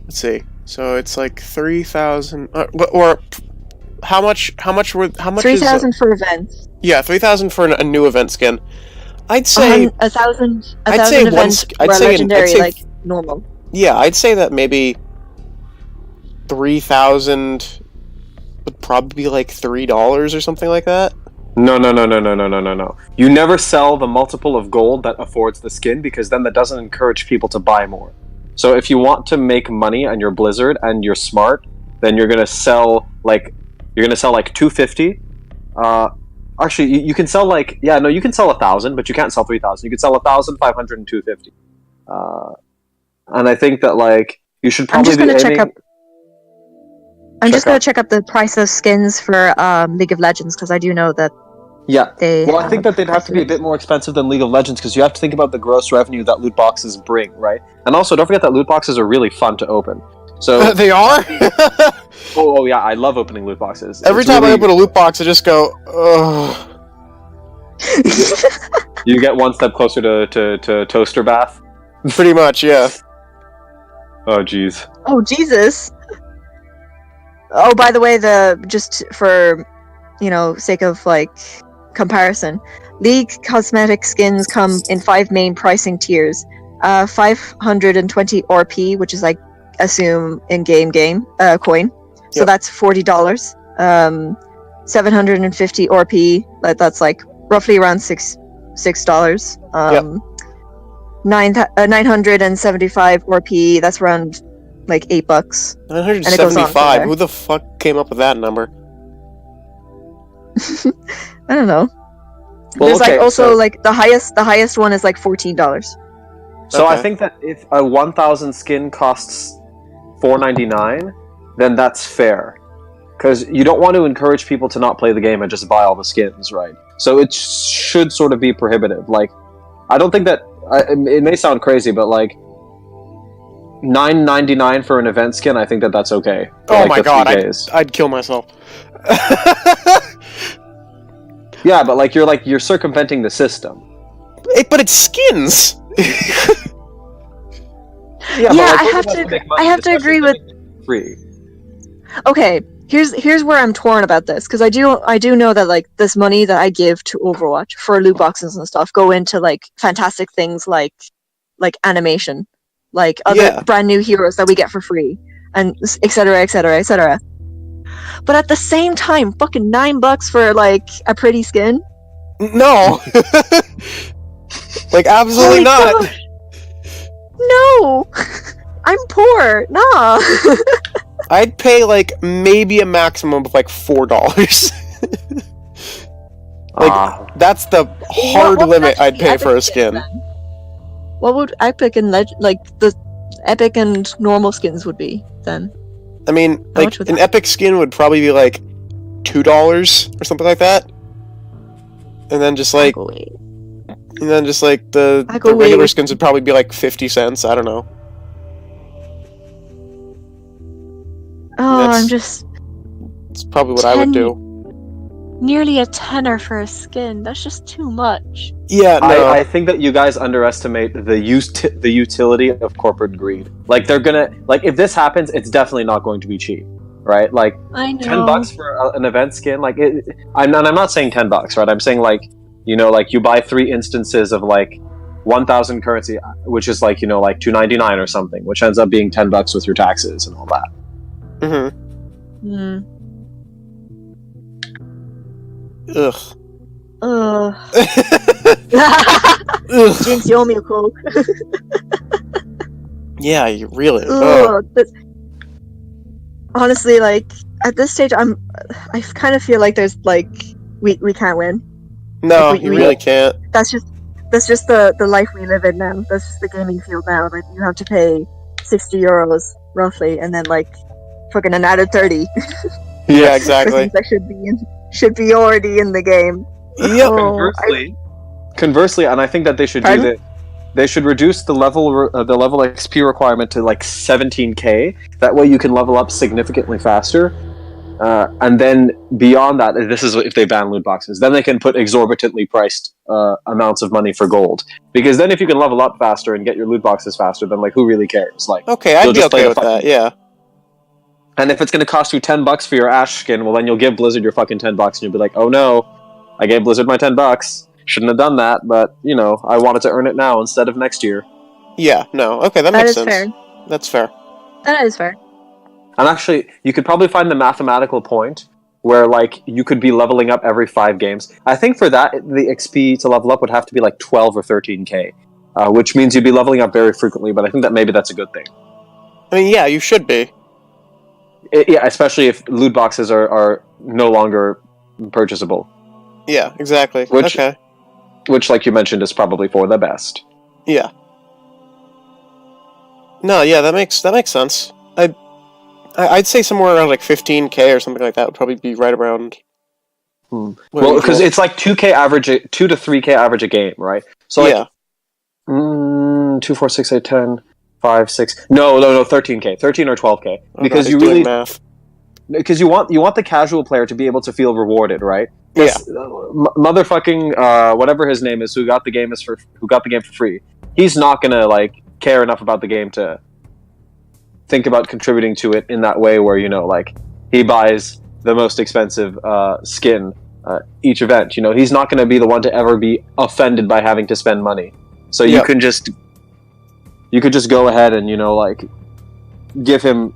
Speaker 2: Let's see. So it's like 3,000... or... How much is...
Speaker 3: 3,000 for events.
Speaker 2: Yeah, 3,000 for a new event skin. I'd say...
Speaker 3: 1,000
Speaker 2: I'd say
Speaker 3: events
Speaker 2: I'd
Speaker 3: were
Speaker 2: say
Speaker 3: legendary, like, normal.
Speaker 2: Yeah, I'd say that maybe 3,000 would probably be like $3 or something like that.
Speaker 1: No. You never sell the multiple of gold that affords the skin, because then that doesn't encourage people to buy more. So if you want to make money and you're Blizzard and you're smart, then you're gonna sell like 250. Actually, you can sell like you can sell 1,000, but you can't sell 3,000. You can sell 1,500 and 250. And I think that like you should probably
Speaker 3: I'm just gonna check up the price of skins for League of Legends, because I do know that
Speaker 1: Yeah.
Speaker 3: they.
Speaker 1: Well, I think that they'd have to be a bit more expensive than League of Legends, because you have to think about the gross revenue that loot boxes bring, right? And also, don't forget that loot boxes are really fun to open. So,
Speaker 2: They are?
Speaker 1: oh yeah, I love opening loot boxes.
Speaker 2: Every
Speaker 1: It's
Speaker 2: time I
Speaker 1: really-
Speaker 2: open a loot box, I just go, ugh.
Speaker 1: you get one step closer to toaster bath.
Speaker 2: Pretty much, yeah.
Speaker 1: Oh jeez.
Speaker 3: Oh Jesus! Oh, by the way, just for sake of like comparison, League cosmetic skins come in 5 main pricing tiers: 520 RP, which is like assume in-game coin, so
Speaker 2: Yep.
Speaker 3: that's $40. 750 RP, that's like roughly around $6. 975 RP, that's around like $8. it goes on from
Speaker 2: 975.
Speaker 3: there.
Speaker 2: Who the fuck came up with that number?
Speaker 3: I don't know.
Speaker 1: Well,
Speaker 3: There's
Speaker 1: okay,
Speaker 3: like also
Speaker 1: so-
Speaker 3: like the highest one is like $14.
Speaker 1: So I
Speaker 2: Okay.
Speaker 1: think that if a 1,000 skin costs $4.99, then that's fair, because you don't want to encourage people to not play the game and just buy all the skins, right? So it should sort of be prohibitive. Like, I don't think that it may sound crazy, but like $9.99 for an event skin, I think that that's okay. for,
Speaker 2: Oh
Speaker 1: like,
Speaker 2: my
Speaker 1: the 3
Speaker 2: god,
Speaker 1: days.
Speaker 2: I'd kill myself.
Speaker 1: Yeah, but like you're circumventing the system.
Speaker 2: But it's skins!
Speaker 1: Yeah,
Speaker 3: Yeah,
Speaker 1: but,
Speaker 3: I have
Speaker 1: those
Speaker 3: to
Speaker 1: of us who make money,
Speaker 3: I have to
Speaker 1: especially
Speaker 3: agree with-
Speaker 1: if they make it free.
Speaker 3: Okay, here's where I'm torn about this, because I do know that like this money that I give to Overwatch for loot boxes and stuff go into like fantastic things like animation, like other
Speaker 2: Yeah.
Speaker 3: brand new heroes that we get for free, and etc. etc. But at the same time, fucking $9 for like a pretty skin.
Speaker 2: No! Like, absolutely
Speaker 3: Holy
Speaker 2: not!
Speaker 3: gosh. No, I'm poor. Nah.
Speaker 2: I'd pay, like, maybe a maximum of, like, $4. Like, that's the hard
Speaker 3: What would
Speaker 2: limit
Speaker 3: actually
Speaker 2: I'd
Speaker 3: be
Speaker 2: pay
Speaker 3: epic
Speaker 2: for a
Speaker 3: skins
Speaker 2: skin.
Speaker 3: then? What would epic and like the epic and normal skins would be then?
Speaker 2: I mean,
Speaker 3: How
Speaker 2: like,
Speaker 3: much would
Speaker 2: an
Speaker 3: that-
Speaker 2: epic skin would probably be, like, $2 or something like that. And then just like, the regular skins would probably be like 50 cents. I don't know.
Speaker 3: Oh, it's
Speaker 2: probably what I would do.
Speaker 4: Nearly a tenner for a skin. That's just too much.
Speaker 2: Yeah, no.
Speaker 1: I think that you guys underestimate the utility of corporate greed. Like, they're gonna, like, if this happens, it's definitely not going to be cheap, right? Like,
Speaker 4: I know.
Speaker 1: $10 for an event skin, like, I'm not saying $10, right? I'm saying, like, you know, like, you buy 3 instances of, like, 1,000 currency, which is, like, you know, like, $2.99 or something, which ends up being $10 with your taxes and all that.
Speaker 2: Mm-hmm. Ugh.
Speaker 3: Ugh. Jinx, you owe me a Coke.
Speaker 2: Yeah, you really.
Speaker 3: Honestly, like, at this stage, I kind of feel like there's, like, we can't win.
Speaker 2: No,
Speaker 3: like,
Speaker 2: you really can't.
Speaker 3: That's just the life we live in now. That's just the gaming field now. Like, you have to pay €60 roughly, and then, like, fucking an added 30.
Speaker 2: Yeah, exactly.
Speaker 3: That should be already in the game.
Speaker 2: Yep.
Speaker 1: Conversely, and I think that they should do that. They should reduce the level XP requirement to like 17k. That way, you can level up significantly faster. And then beyond that, this is if they ban loot boxes. Then they can put exorbitantly priced amounts of money for gold. Because then, if you can level up faster and get your loot boxes faster, then like who really cares? Like,
Speaker 2: okay, I'd be okay with that. Yeah.
Speaker 1: And if it's going to cost you $10 for your Ash skin, well, then you'll give Blizzard your fucking $10, and you'll be like, oh no, I gave Blizzard my $10. Shouldn't have done that, but, you know, I wanted to earn it now instead of next year.
Speaker 2: Yeah, no, okay, that makes sense.
Speaker 3: Fair.
Speaker 2: That's fair.
Speaker 3: That is fair.
Speaker 1: And actually, you could probably find the mathematical point where, like, you could be leveling up every 5 games. I think for that, the XP to level up would have to be like 12 or 13k, which means you'd be leveling up very frequently, but I think that maybe that's a good thing.
Speaker 2: I mean, yeah, you should be.
Speaker 1: Yeah, especially if loot boxes are no longer purchasable.
Speaker 2: Yeah, exactly.
Speaker 1: Which, like you mentioned, is probably for the best.
Speaker 2: Yeah. No, yeah, that makes sense. I'd say somewhere around like 15k or something like that would probably be right around.
Speaker 1: Well, because it's like 2 to 3k average a game, right? So like, 2, 4, 6, 8, 10. 5, 6. No, 13k, 13 or 12k, because you really
Speaker 2: math.
Speaker 1: Because you want the casual player to be able to feel rewarded, right?
Speaker 2: Yeah.
Speaker 1: Motherfucking whatever his name is, who got the game for free. He's not gonna like care enough about the game to think about contributing to it in that way, where you know, like he buys the most expensive skin each event. You know, he's not gonna be the one to ever be offended by having to spend money. So you could just go ahead and, you know, like give him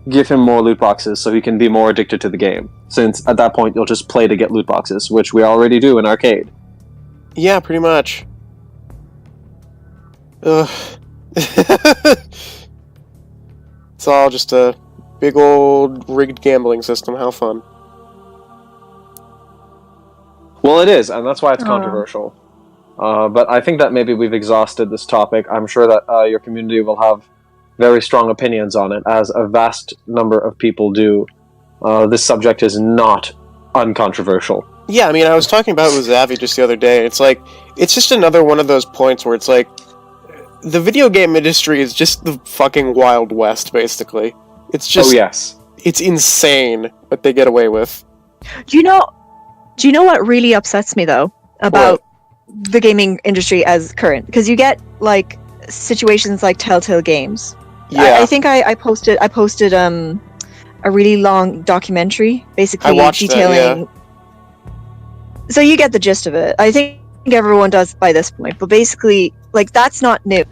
Speaker 1: more loot boxes so he can be more addicted to the game. Since at that point you'll just play to get loot boxes, which we already do in arcade.
Speaker 2: Yeah, pretty much. Ugh. It's all just a big old rigged gambling system. How fun.
Speaker 1: Well, it is, and that's why it's controversial. But I think that maybe we've exhausted this topic. I'm sure that your community will have very strong opinions on it, as a vast number of people do. This subject is not uncontroversial.
Speaker 2: Yeah, I mean, I was talking about it with Zavi just the other day. It's like, it's just another one of those points where it's like, the video game industry is just the fucking Wild West, basically. It's just...
Speaker 1: Oh, yes.
Speaker 2: It's insane what they get away with.
Speaker 3: Do you know what really upsets me, though, about the gaming industry as current? Because you get, like, situations like Telltale Games.
Speaker 2: Yeah.
Speaker 3: I think I posted a really long documentary, basically detailing... So you get the gist of it. I think everyone does by this point, but basically, like, that's not new.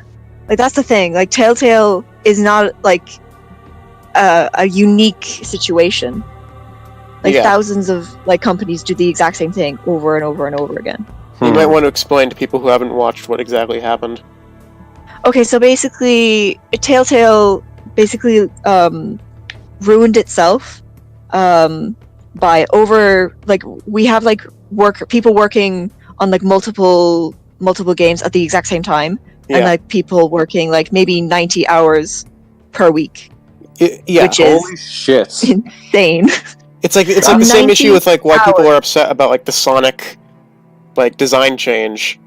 Speaker 3: Like, that's the thing. Like, Telltale is not, like, a unique situation. Like, thousands of, like, companies do the exact same thing over and over and over again.
Speaker 2: You might want to explain to people who haven't watched what exactly happened.
Speaker 3: Okay, so basically, Telltale basically ruined itself by we have, like, people working on, like, multiple games at the exact same time, and, like, people working, like, maybe 90 hours per week.
Speaker 2: Yeah,
Speaker 3: which
Speaker 1: holy
Speaker 3: is
Speaker 1: shit.
Speaker 3: insane.
Speaker 2: It's like the same issue with like why people
Speaker 3: hours.
Speaker 2: are upset about like the Sonic like design change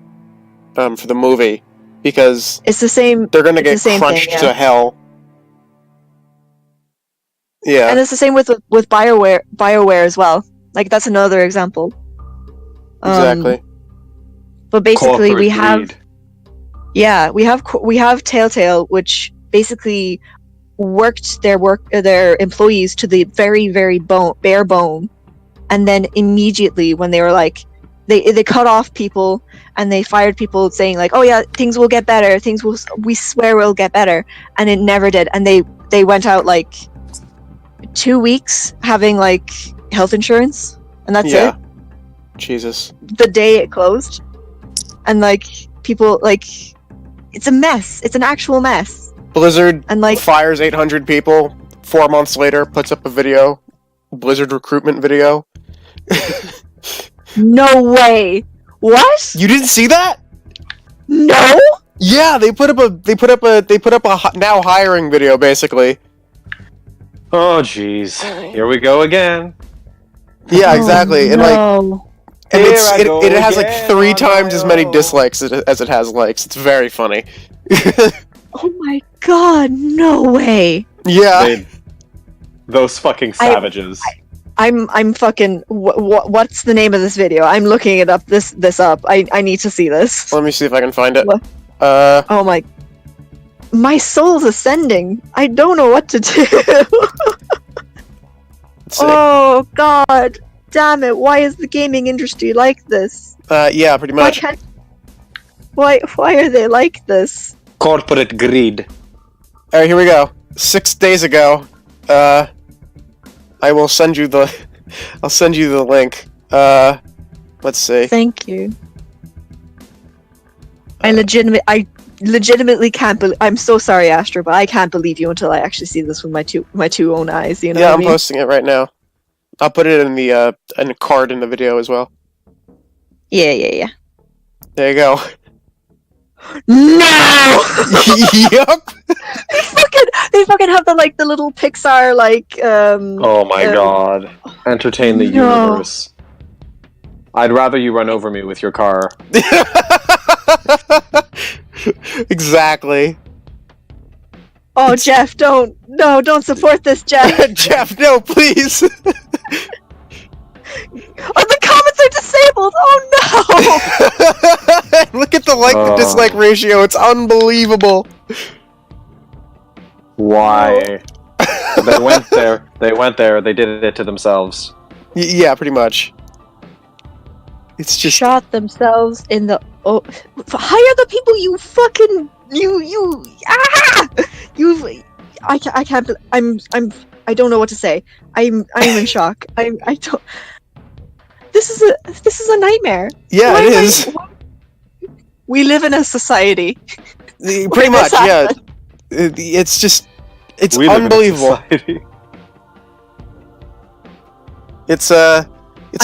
Speaker 2: for the movie, because
Speaker 3: It's the same.
Speaker 2: they're gonna
Speaker 3: It's the
Speaker 2: get
Speaker 3: same
Speaker 2: crunched
Speaker 3: thing, yeah.
Speaker 2: to hell. Yeah.
Speaker 3: And it's the same with BioWare as well. Like that's another example.
Speaker 2: Exactly.
Speaker 3: But basically,
Speaker 1: Corporate
Speaker 3: we have
Speaker 1: greed.
Speaker 3: we have Telltale, which basically worked their employees to the very bare bone, and then immediately when they were like they cut off people and they fired people saying like, oh yeah, things will get better, we swear will get better, and it never did. And they went out like 2 weeks having like health insurance, and that's it.
Speaker 2: Jesus.
Speaker 3: The day it closed, and like people like it's a mess. It's an actual mess.
Speaker 2: Blizzard
Speaker 3: And like
Speaker 2: fires 800 people. 4 months later, puts up a video, Blizzard recruitment video.
Speaker 3: no way. What?
Speaker 2: You didn't see that?
Speaker 3: No.
Speaker 2: Yeah, they put up a now hiring video basically.
Speaker 1: Oh, jeez. Here we go again.
Speaker 2: Yeah, exactly. And like,
Speaker 3: no.
Speaker 2: and
Speaker 1: Here I go
Speaker 2: it has like
Speaker 1: again
Speaker 2: 3
Speaker 1: on
Speaker 2: times
Speaker 1: my
Speaker 2: as many
Speaker 1: own.
Speaker 2: dislikes as it has likes. It's very funny.
Speaker 3: Oh my god, no way.
Speaker 2: Yeah.
Speaker 1: Those fucking savages.
Speaker 3: I'm fucking what's the name of this video? I'm looking it up this up. I need to see this.
Speaker 2: Let me see if I can find it.
Speaker 3: What? Oh my soul's ascending. I don't know what to do.
Speaker 2: Let's see.
Speaker 3: Oh god. Damn it. Why is the gaming industry like this?
Speaker 2: Yeah, pretty much.
Speaker 3: Why are they like this?
Speaker 1: Corporate greed.
Speaker 2: Alright, here we go. 6 days ago, I will send you the I'll send you the link. Let's see.
Speaker 3: Thank you. I legitimately can't believe. I'm so sorry, Astra, but I can't believe you until I actually see this with my two own eyes. You know
Speaker 2: Yeah,
Speaker 3: what I
Speaker 2: I'm
Speaker 3: mean?
Speaker 2: posting it right now. I'll put it in the card in the video as well.
Speaker 3: Yeah.
Speaker 2: There you go.
Speaker 3: No!
Speaker 2: Yep.
Speaker 3: They fucking have the little Pixar
Speaker 1: Oh my god. Entertain the
Speaker 3: No.
Speaker 1: universe. I'd rather you run over me with your car.
Speaker 2: Exactly.
Speaker 3: Oh, Jeff, don't support this, Jeff.
Speaker 2: Jeff, no, please.
Speaker 3: Oh, the comments are disabled. Oh no!
Speaker 2: Look at the like to dislike ratio. It's unbelievable.
Speaker 1: Why? They went there. They did it to themselves.
Speaker 2: Yeah, pretty much. It's just
Speaker 3: Shot themselves in the. Oh, hire the people you fucking you. I can't. I don't know what to say. I'm in shock. I don't. This is a nightmare.
Speaker 2: yeah,
Speaker 3: Why
Speaker 2: it
Speaker 3: am I-
Speaker 2: is.
Speaker 3: We live in a society.
Speaker 2: Pretty much, yeah. It's just it's
Speaker 1: We live in a
Speaker 2: unbelievable.
Speaker 1: society.
Speaker 2: It's
Speaker 3: I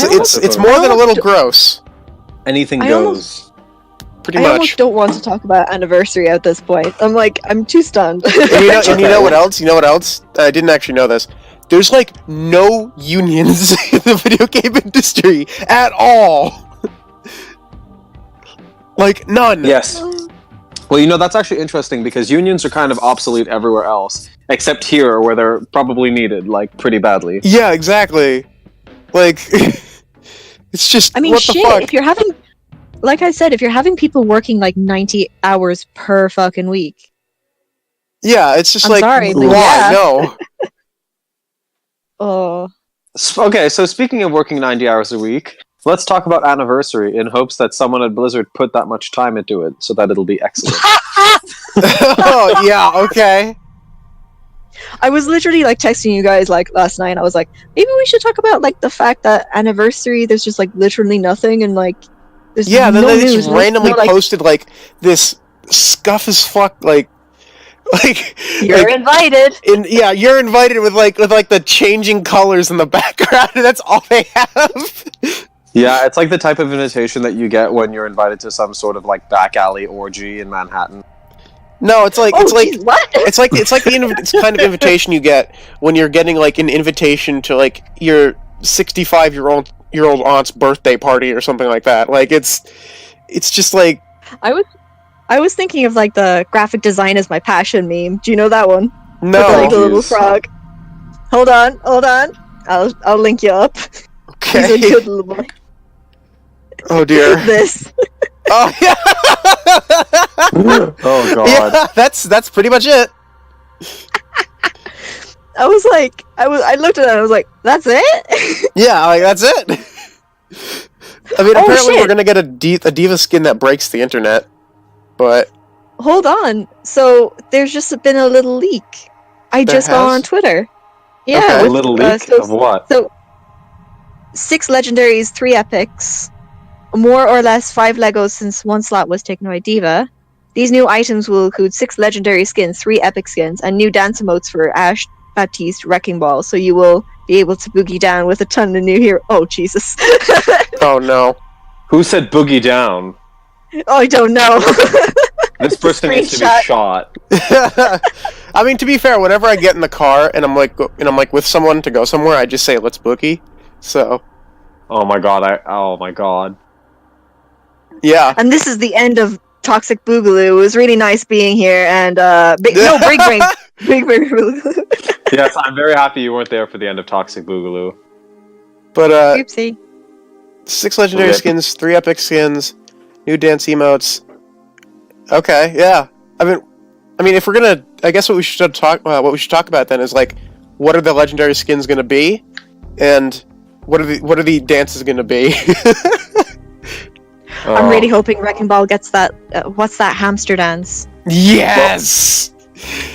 Speaker 3: almost-
Speaker 2: it's more than a little gross.
Speaker 1: Anything
Speaker 3: I
Speaker 1: goes.
Speaker 2: Pretty
Speaker 3: I
Speaker 2: much.
Speaker 3: almost don't want to talk about anniversary at this point. I'm too stunned.
Speaker 2: And you know what else? You know what else? I didn't actually know this. There's like no unions in the video game industry at all. Like none.
Speaker 1: Yes. Well, you know, that's actually interesting because unions are kind of obsolete everywhere else, except here where they're probably needed, like, pretty badly.
Speaker 2: Yeah, exactly. Like, it's just,
Speaker 3: I mean,
Speaker 2: what
Speaker 3: shit.
Speaker 2: the fuck?
Speaker 3: If you're having, like I said, if you're having people working like 90 hours per fucking week,
Speaker 2: Yeah, it's just
Speaker 3: I'm
Speaker 2: like,
Speaker 3: sorry, but
Speaker 2: why?
Speaker 3: yeah.
Speaker 2: No.
Speaker 3: oh,
Speaker 1: Okay, so speaking of working 90 hours a week, let's talk about Anniversary in hopes that someone at Blizzard put that much time into it so that it'll be excellent.
Speaker 2: Oh, yeah, okay.
Speaker 3: I was literally like texting you guys like last night. I was like, maybe we should talk about like the fact that anniversary. There's just like literally nothing, and like there's
Speaker 2: Yeah, then
Speaker 3: no
Speaker 2: they
Speaker 3: news,
Speaker 2: just
Speaker 3: no-
Speaker 2: randomly
Speaker 3: no, like,
Speaker 2: posted, like, this scuff as fuck, like,
Speaker 3: You're
Speaker 2: like,
Speaker 3: invited.
Speaker 2: yeah, you're invited with the changing colors in the background, and that's all they have.
Speaker 1: Yeah, it's like the type of invitation that you get when you're invited to some sort of like back alley orgy in Manhattan.
Speaker 2: No, it's like
Speaker 3: geez, what?
Speaker 2: it's like it's kind of invitation you get when you're getting like an invitation to like your 65-year-old aunt's birthday party or something like that. Like it's just like
Speaker 3: I was thinking of like the graphic design is my passion meme. Do you know that one?
Speaker 2: no.
Speaker 3: With, like the little
Speaker 1: Jeez.
Speaker 3: frog. Hold on. I'll link you up.
Speaker 2: Okay.
Speaker 3: He's a good little boy.
Speaker 2: Oh dear.
Speaker 3: This.
Speaker 2: Oh yeah.
Speaker 1: Oh god.
Speaker 2: Yeah, that's pretty much it.
Speaker 3: I was like, I looked at it and I was like, that's it?
Speaker 2: Yeah, like that's it. I mean,
Speaker 3: Oh,
Speaker 2: apparently
Speaker 3: shit.
Speaker 2: we're gonna get a diva skin that breaks the internet, but
Speaker 3: Hold on. So there's just been a little leak. I
Speaker 2: There
Speaker 3: just saw
Speaker 2: has?
Speaker 3: on Twitter. Yeah,
Speaker 2: Okay.
Speaker 1: A
Speaker 3: with,
Speaker 1: little leak
Speaker 3: so-
Speaker 1: of what?
Speaker 3: So 6 legendaries, 3 epics, more or less 5 Legos since 1 slot was taken by Diva. These new items will include 6 legendary skins, 3 epic skins, and new dance emotes for Ash, Baptiste, Wrecking Ball. So you will be able to boogie down with a ton of new hero. Oh Jesus!
Speaker 2: oh no.
Speaker 1: Who said boogie down?
Speaker 3: Oh, I don't know.
Speaker 1: This person needs to be
Speaker 3: Screenshot.
Speaker 1: shot.
Speaker 2: I mean, to be fair, whenever I get in the car and I'm like with someone to go somewhere, I just say let's boogie. So
Speaker 1: Oh my god, oh my god.
Speaker 2: yeah.
Speaker 3: And this is the end of Toxic Boogaloo. It was really nice being here, and Big Boogaloo.
Speaker 1: Yes, I'm very happy you weren't there for the end of Toxic Boogaloo.
Speaker 2: But
Speaker 3: Oopsie.
Speaker 2: 6 legendary
Speaker 1: Okay.
Speaker 2: skins, 3 epic skins, new dance emotes. Okay, yeah. I mean, if we're gonna, I guess what we should talk about then is like, what are the legendary skins gonna be, and what are the dances gonna be?
Speaker 3: I'm really hoping Wrecking Ball gets that. What's that hamster dance?
Speaker 2: Yes.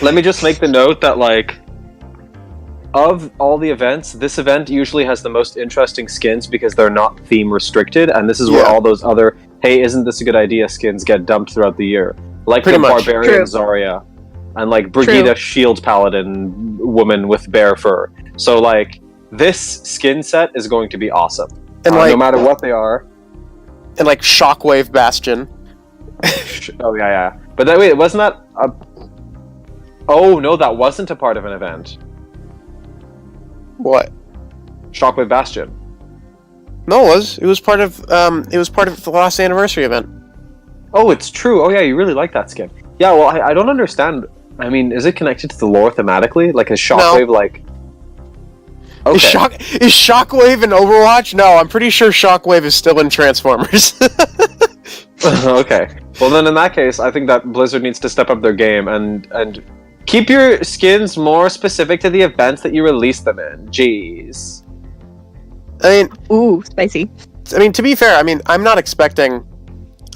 Speaker 1: Let me just make the note that, like, of all the events, this event usually has the most interesting skins because they're not theme restricted, and this is where
Speaker 2: Yeah.
Speaker 1: all those other "hey, isn't this a good idea" skins get dumped throughout the year, like
Speaker 2: Pretty
Speaker 1: the
Speaker 2: much.
Speaker 1: Barbarian
Speaker 3: True.
Speaker 1: Zarya, and like Brigida Shield Paladin woman with bear fur. So like this skin set is going to be awesome,
Speaker 2: And
Speaker 1: no
Speaker 2: like
Speaker 1: matter what they are.
Speaker 2: and like Shockwave Bastion.
Speaker 1: Oh yeah. But that wait, wasn't that a? Oh no, that wasn't a part of an event.
Speaker 2: What?
Speaker 1: Shockwave Bastion.
Speaker 2: No, it was. It was part of. It was part of the last anniversary event.
Speaker 1: Oh, it's true. Oh yeah, you really like that skin. Yeah, well, I don't understand. I mean, is it connected to the lore thematically? Like, is Shockwave like? Okay.
Speaker 2: Is Shockwave in Overwatch? No, I'm pretty sure Shockwave is still in Transformers.
Speaker 1: Okay. Well, then in that case, I think that Blizzard needs to step up their game and keep your skins more specific to the events that you release them in. Jeez.
Speaker 3: Ooh, spicy.
Speaker 2: I mean, to be fair, I mean, I'm not expecting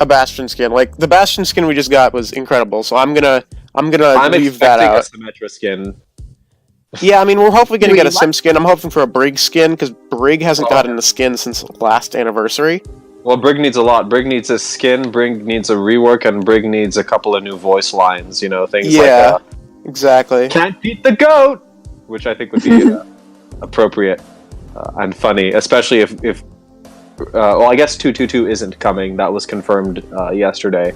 Speaker 2: a Bastion skin. Like the Bastion skin we just got was incredible, so I'm gonna
Speaker 1: I'm
Speaker 2: leave that
Speaker 1: expecting
Speaker 2: out.
Speaker 1: a Symmetra skin.
Speaker 2: Yeah, I mean, we're hopefully gonna
Speaker 3: Wait,
Speaker 2: get a
Speaker 3: what?
Speaker 2: Sim skin. I'm hoping for a Brig skin because Brig hasn't
Speaker 1: Oh.
Speaker 2: gotten a skin since last anniversary.
Speaker 1: Well, Brig needs a lot. Brig needs a skin, Brig needs a rework, and Brig needs a couple of new voice lines, you know, things
Speaker 2: Yeah.
Speaker 1: like
Speaker 2: Exactly.
Speaker 1: "Can't beat the goat," which I think would be appropriate and funny, especially if well, I guess 222 isn't coming. That was confirmed yesterday.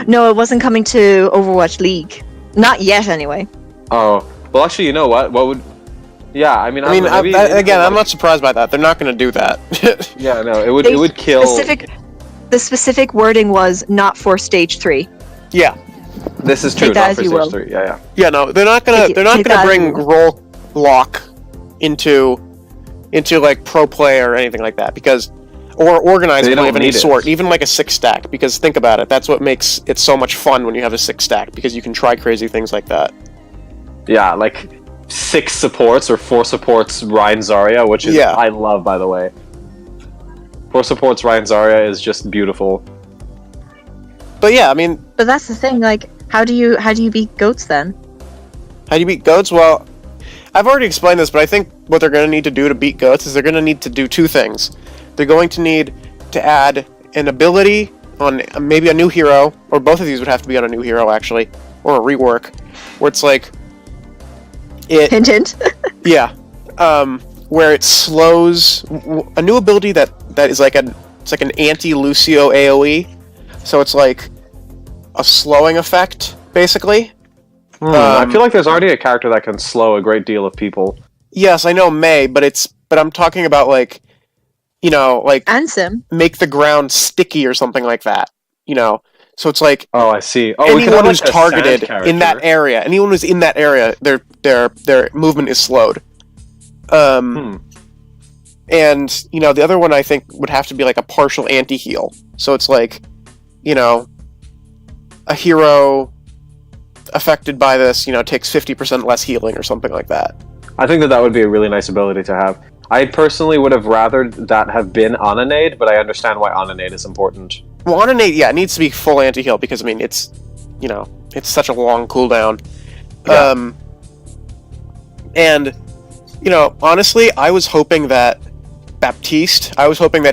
Speaker 3: No, it wasn't coming to Overwatch League. Not yet, anyway.
Speaker 1: Oh, well, actually, you know what? What would? Yeah, I mean, maybe,
Speaker 2: again, I'm not surprised by that. They're not going to do that.
Speaker 1: Yeah, no, it would kill.
Speaker 3: The specific wording was not for Stage 3.
Speaker 2: Yeah,
Speaker 1: This is true.
Speaker 3: Take that
Speaker 1: Not
Speaker 3: as
Speaker 1: for
Speaker 3: you
Speaker 1: Stage
Speaker 3: will.
Speaker 1: 3. Yeah.
Speaker 2: yeah. No, they're not gonna.
Speaker 3: Take it-
Speaker 2: They're not
Speaker 3: take
Speaker 2: gonna
Speaker 3: that as
Speaker 2: bring
Speaker 3: you will.
Speaker 2: role lock into like pro play or anything like that because or organized
Speaker 1: They
Speaker 2: play of
Speaker 1: don't
Speaker 2: any
Speaker 1: need it.
Speaker 2: sort, even like a 6-stack. Because think about it, that's what makes it so much fun when you have a 6-stack because you can try crazy things like that.
Speaker 1: Yeah, like 6 supports or 4 supports Ryan Zarya, which is
Speaker 2: Yeah.
Speaker 1: I love, by the way. 4 supports Ryan Zarya is just beautiful.
Speaker 2: But yeah, I mean,
Speaker 3: But that's the thing, like, how do you beat goats then?
Speaker 2: how do you beat goats? Well, I've already explained this, but I think what they're going to need to do to beat goats is they're going to need to do 2 things. They're going to need to add an ability on maybe a new hero, or both of these would have to be on a new hero actually, or a rework, where it's like
Speaker 3: Hint, hint.
Speaker 2: yeah, where it slows a new ability that is like an anti-Lucio AoE, so it's like a slowing effect basically.
Speaker 1: I feel like there's already a character that can slow a great deal of people.
Speaker 2: Yes, I know May, but I'm talking about like
Speaker 3: Ansem.
Speaker 2: make the ground sticky or something like that. So it's like
Speaker 1: Oh, I see. Oh, we can
Speaker 2: anyone
Speaker 1: have,
Speaker 2: who's
Speaker 1: like, a sand
Speaker 2: targeted in that
Speaker 1: character.
Speaker 2: area, anyone who's in that area, their movement is slowed. And the other one I think would have to be like a partial anti-heal. So it's like, a hero affected by this, takes 50% less healing or something like that.
Speaker 1: I think that would be a really nice ability to have. I personally would have rather that have been Onanade, but I understand why Onanade is important.
Speaker 2: Well, Onanade, it needs to be full anti-heal because, it's such a long cooldown.
Speaker 1: Yeah.
Speaker 2: And, honestly, I was hoping that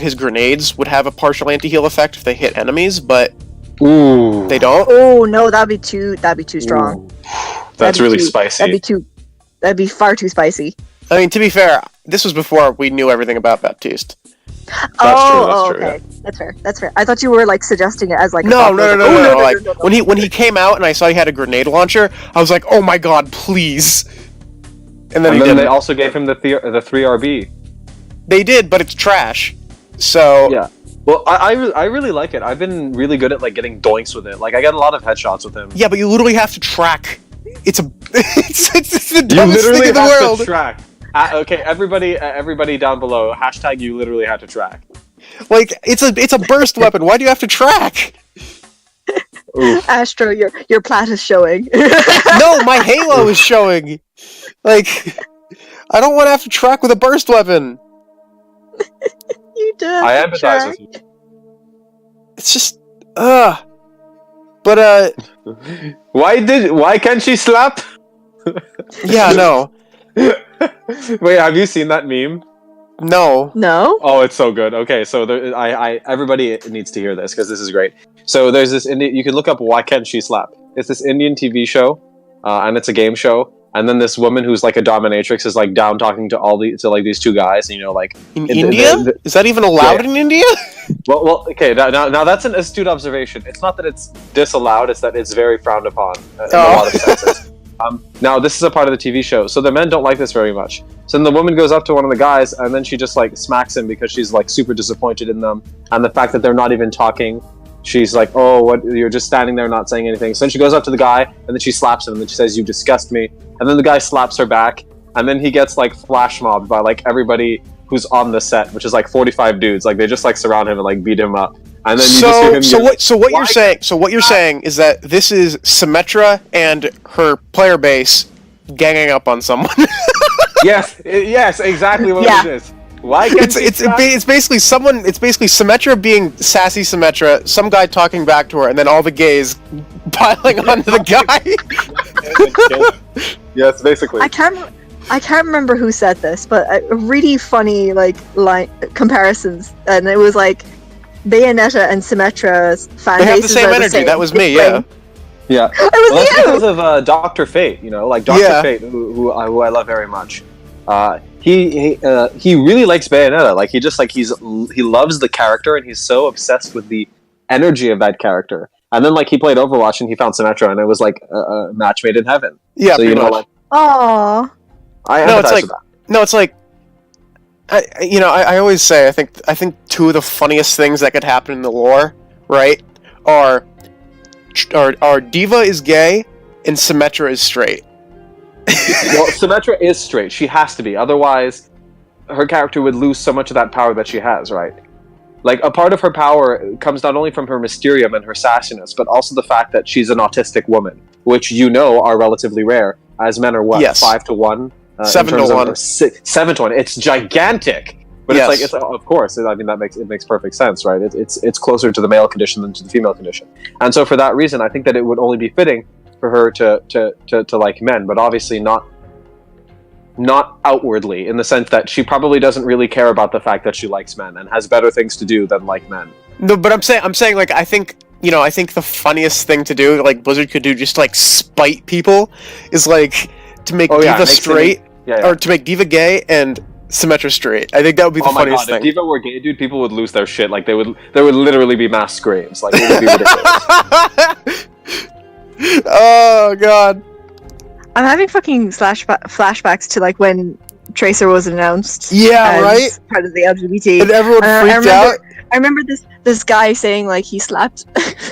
Speaker 2: his grenades would have a partial anti-heal effect if they hit enemies, but
Speaker 1: Ooh.
Speaker 2: they don't.
Speaker 3: Oh no, that'd be too strong.
Speaker 1: That's
Speaker 3: That'd be
Speaker 1: really
Speaker 3: too-
Speaker 1: spicy.
Speaker 3: That'd be far too spicy.
Speaker 2: I mean, to be fair, this was before we knew everything about Baptiste.
Speaker 1: That's
Speaker 3: oh,
Speaker 1: true,
Speaker 3: okay. That's fair. That's fair. I thought you were like suggesting it as like a
Speaker 2: No.
Speaker 3: possible-
Speaker 2: Like, when he came out and I saw he had a grenade launcher, I was like, oh my god, please. And then,
Speaker 1: And then
Speaker 2: didn't.
Speaker 1: they also gave him the 3RB.
Speaker 2: They did, but it's trash. So
Speaker 1: Yeah. Well, I really like it. I've been really good at like getting doinks with it. Like I get a lot of headshots with him.
Speaker 2: yeah, but you literally have to track. It's the
Speaker 1: You
Speaker 2: dumbest thing
Speaker 1: literally
Speaker 2: in the
Speaker 1: have
Speaker 2: world.
Speaker 1: to track. Okay, everybody down below. Hashtag you literally had to track.
Speaker 2: Like it's a burst weapon. Why do you have to track?
Speaker 1: Oof.
Speaker 3: Astro, your plat is showing.
Speaker 2: No, my Halo is showing. Like I don't want to have to track with a burst weapon.
Speaker 3: You do.
Speaker 1: I
Speaker 3: have to
Speaker 1: empathize
Speaker 3: track.
Speaker 1: with you.
Speaker 2: It's just But
Speaker 1: Why can't she slap?
Speaker 2: yeah, no.
Speaker 1: Wait, have you seen that meme?
Speaker 2: No.
Speaker 3: No.
Speaker 1: Oh, it's so good. Okay, so everybody needs to hear this because this is great. So there's this you can look up "Why Can't She Slap." It's this Indian TV show, and it's a game show. And then this woman who's like a dominatrix is like down talking to these two guys. Like
Speaker 2: In India? Is that even allowed in India?
Speaker 1: well, okay. Now that's an astute observation. It's not that it's disallowed; it's that it's very frowned upon in a lot of senses. Now this is a part of the TV show, so the men don't like this very much. So then the woman goes up to one of the guys, and then she just like smacks him because she's like super disappointed in them, and the fact that they're not even talking. She's like, "Oh, what? You're just standing there, not saying anything." So then she goes up to the guy, and then she slaps him, and then she says, "You disgust me." And then the guy slaps her back, and then he gets like flash mobbed by like everybody who's on the set, which is like 45 dudes. Like they just like surround him and like beat him up. And then you just hear him
Speaker 2: What you're saying is that this is Symmetra and her player base ganging up on someone.
Speaker 1: yes, exactly what
Speaker 3: Yeah.
Speaker 1: it is. Why can't
Speaker 2: It's basically Symmetra being sassy Symmetra, some guy talking back to her, and then all the gays piling onto the guy.
Speaker 1: Yes, basically.
Speaker 3: I can't remember who said this, but a really funny like line comparisons, and it was like Bayonetta and Symmetra's fan
Speaker 2: They have the
Speaker 3: bases
Speaker 2: same
Speaker 3: are
Speaker 2: energy.
Speaker 3: same.
Speaker 2: That was me.
Speaker 3: It's
Speaker 2: Yeah.
Speaker 3: like,
Speaker 1: Yeah.
Speaker 3: it was
Speaker 1: Well, that's
Speaker 3: you.
Speaker 1: because of Dr. Fate, like Dr.
Speaker 2: Yeah.
Speaker 1: Fate, who I love very much. He really likes Bayonetta. Like he loves the character, and he's so obsessed with the energy of that character. And then like he played Overwatch, and he found Symmetra, and it was like a match made in heaven.
Speaker 2: Yeah,
Speaker 1: So
Speaker 2: pretty much.
Speaker 1: like
Speaker 3: Aww.
Speaker 1: I
Speaker 2: No, it's
Speaker 1: empathize
Speaker 2: like-
Speaker 1: with that.
Speaker 2: No, it's like, I always say, I think two of the funniest things that could happen in the lore, right, are Diva is gay and Symmetra is straight.
Speaker 1: Well, Symmetra is straight. She has to be. Otherwise, her character would lose so much of that power that she has, right? Like, a part of her power comes not only from her mysterium and her sassiness, but also the fact that she's an autistic woman, which are relatively rare, as men are what,
Speaker 2: Yes.
Speaker 1: 5 to 1?
Speaker 2: 7 to 1.
Speaker 1: 7 to 1. It's gigantic! But
Speaker 2: Yes.
Speaker 1: it's of course, I mean, it makes perfect sense, right? It's closer to the male condition than to the female condition. And so for that reason, I think that it would only be fitting for her to like men, but obviously not outwardly, in the sense that she probably doesn't really care about the fact that she likes men and has better things to do than like men.
Speaker 2: No, but I'm saying, like, I think the funniest thing to do, like, Blizzard could do just to, like, spite people, is, like, to make Diva straight, or to make Diva gay and Symmetra straight. I think that would be the funniest
Speaker 1: God,
Speaker 2: thing.
Speaker 1: if Diva were gay, dude, people would lose their shit. Like there would literally be mass screams. Like it would be ridiculous.
Speaker 2: Oh god.
Speaker 3: I'm having fucking flashbacks to like when Tracer was announced.
Speaker 2: Yeah,
Speaker 3: as
Speaker 2: right?
Speaker 3: part of the LGBT.
Speaker 2: And everyone freaked out.
Speaker 3: I remember this guy saying like he slapped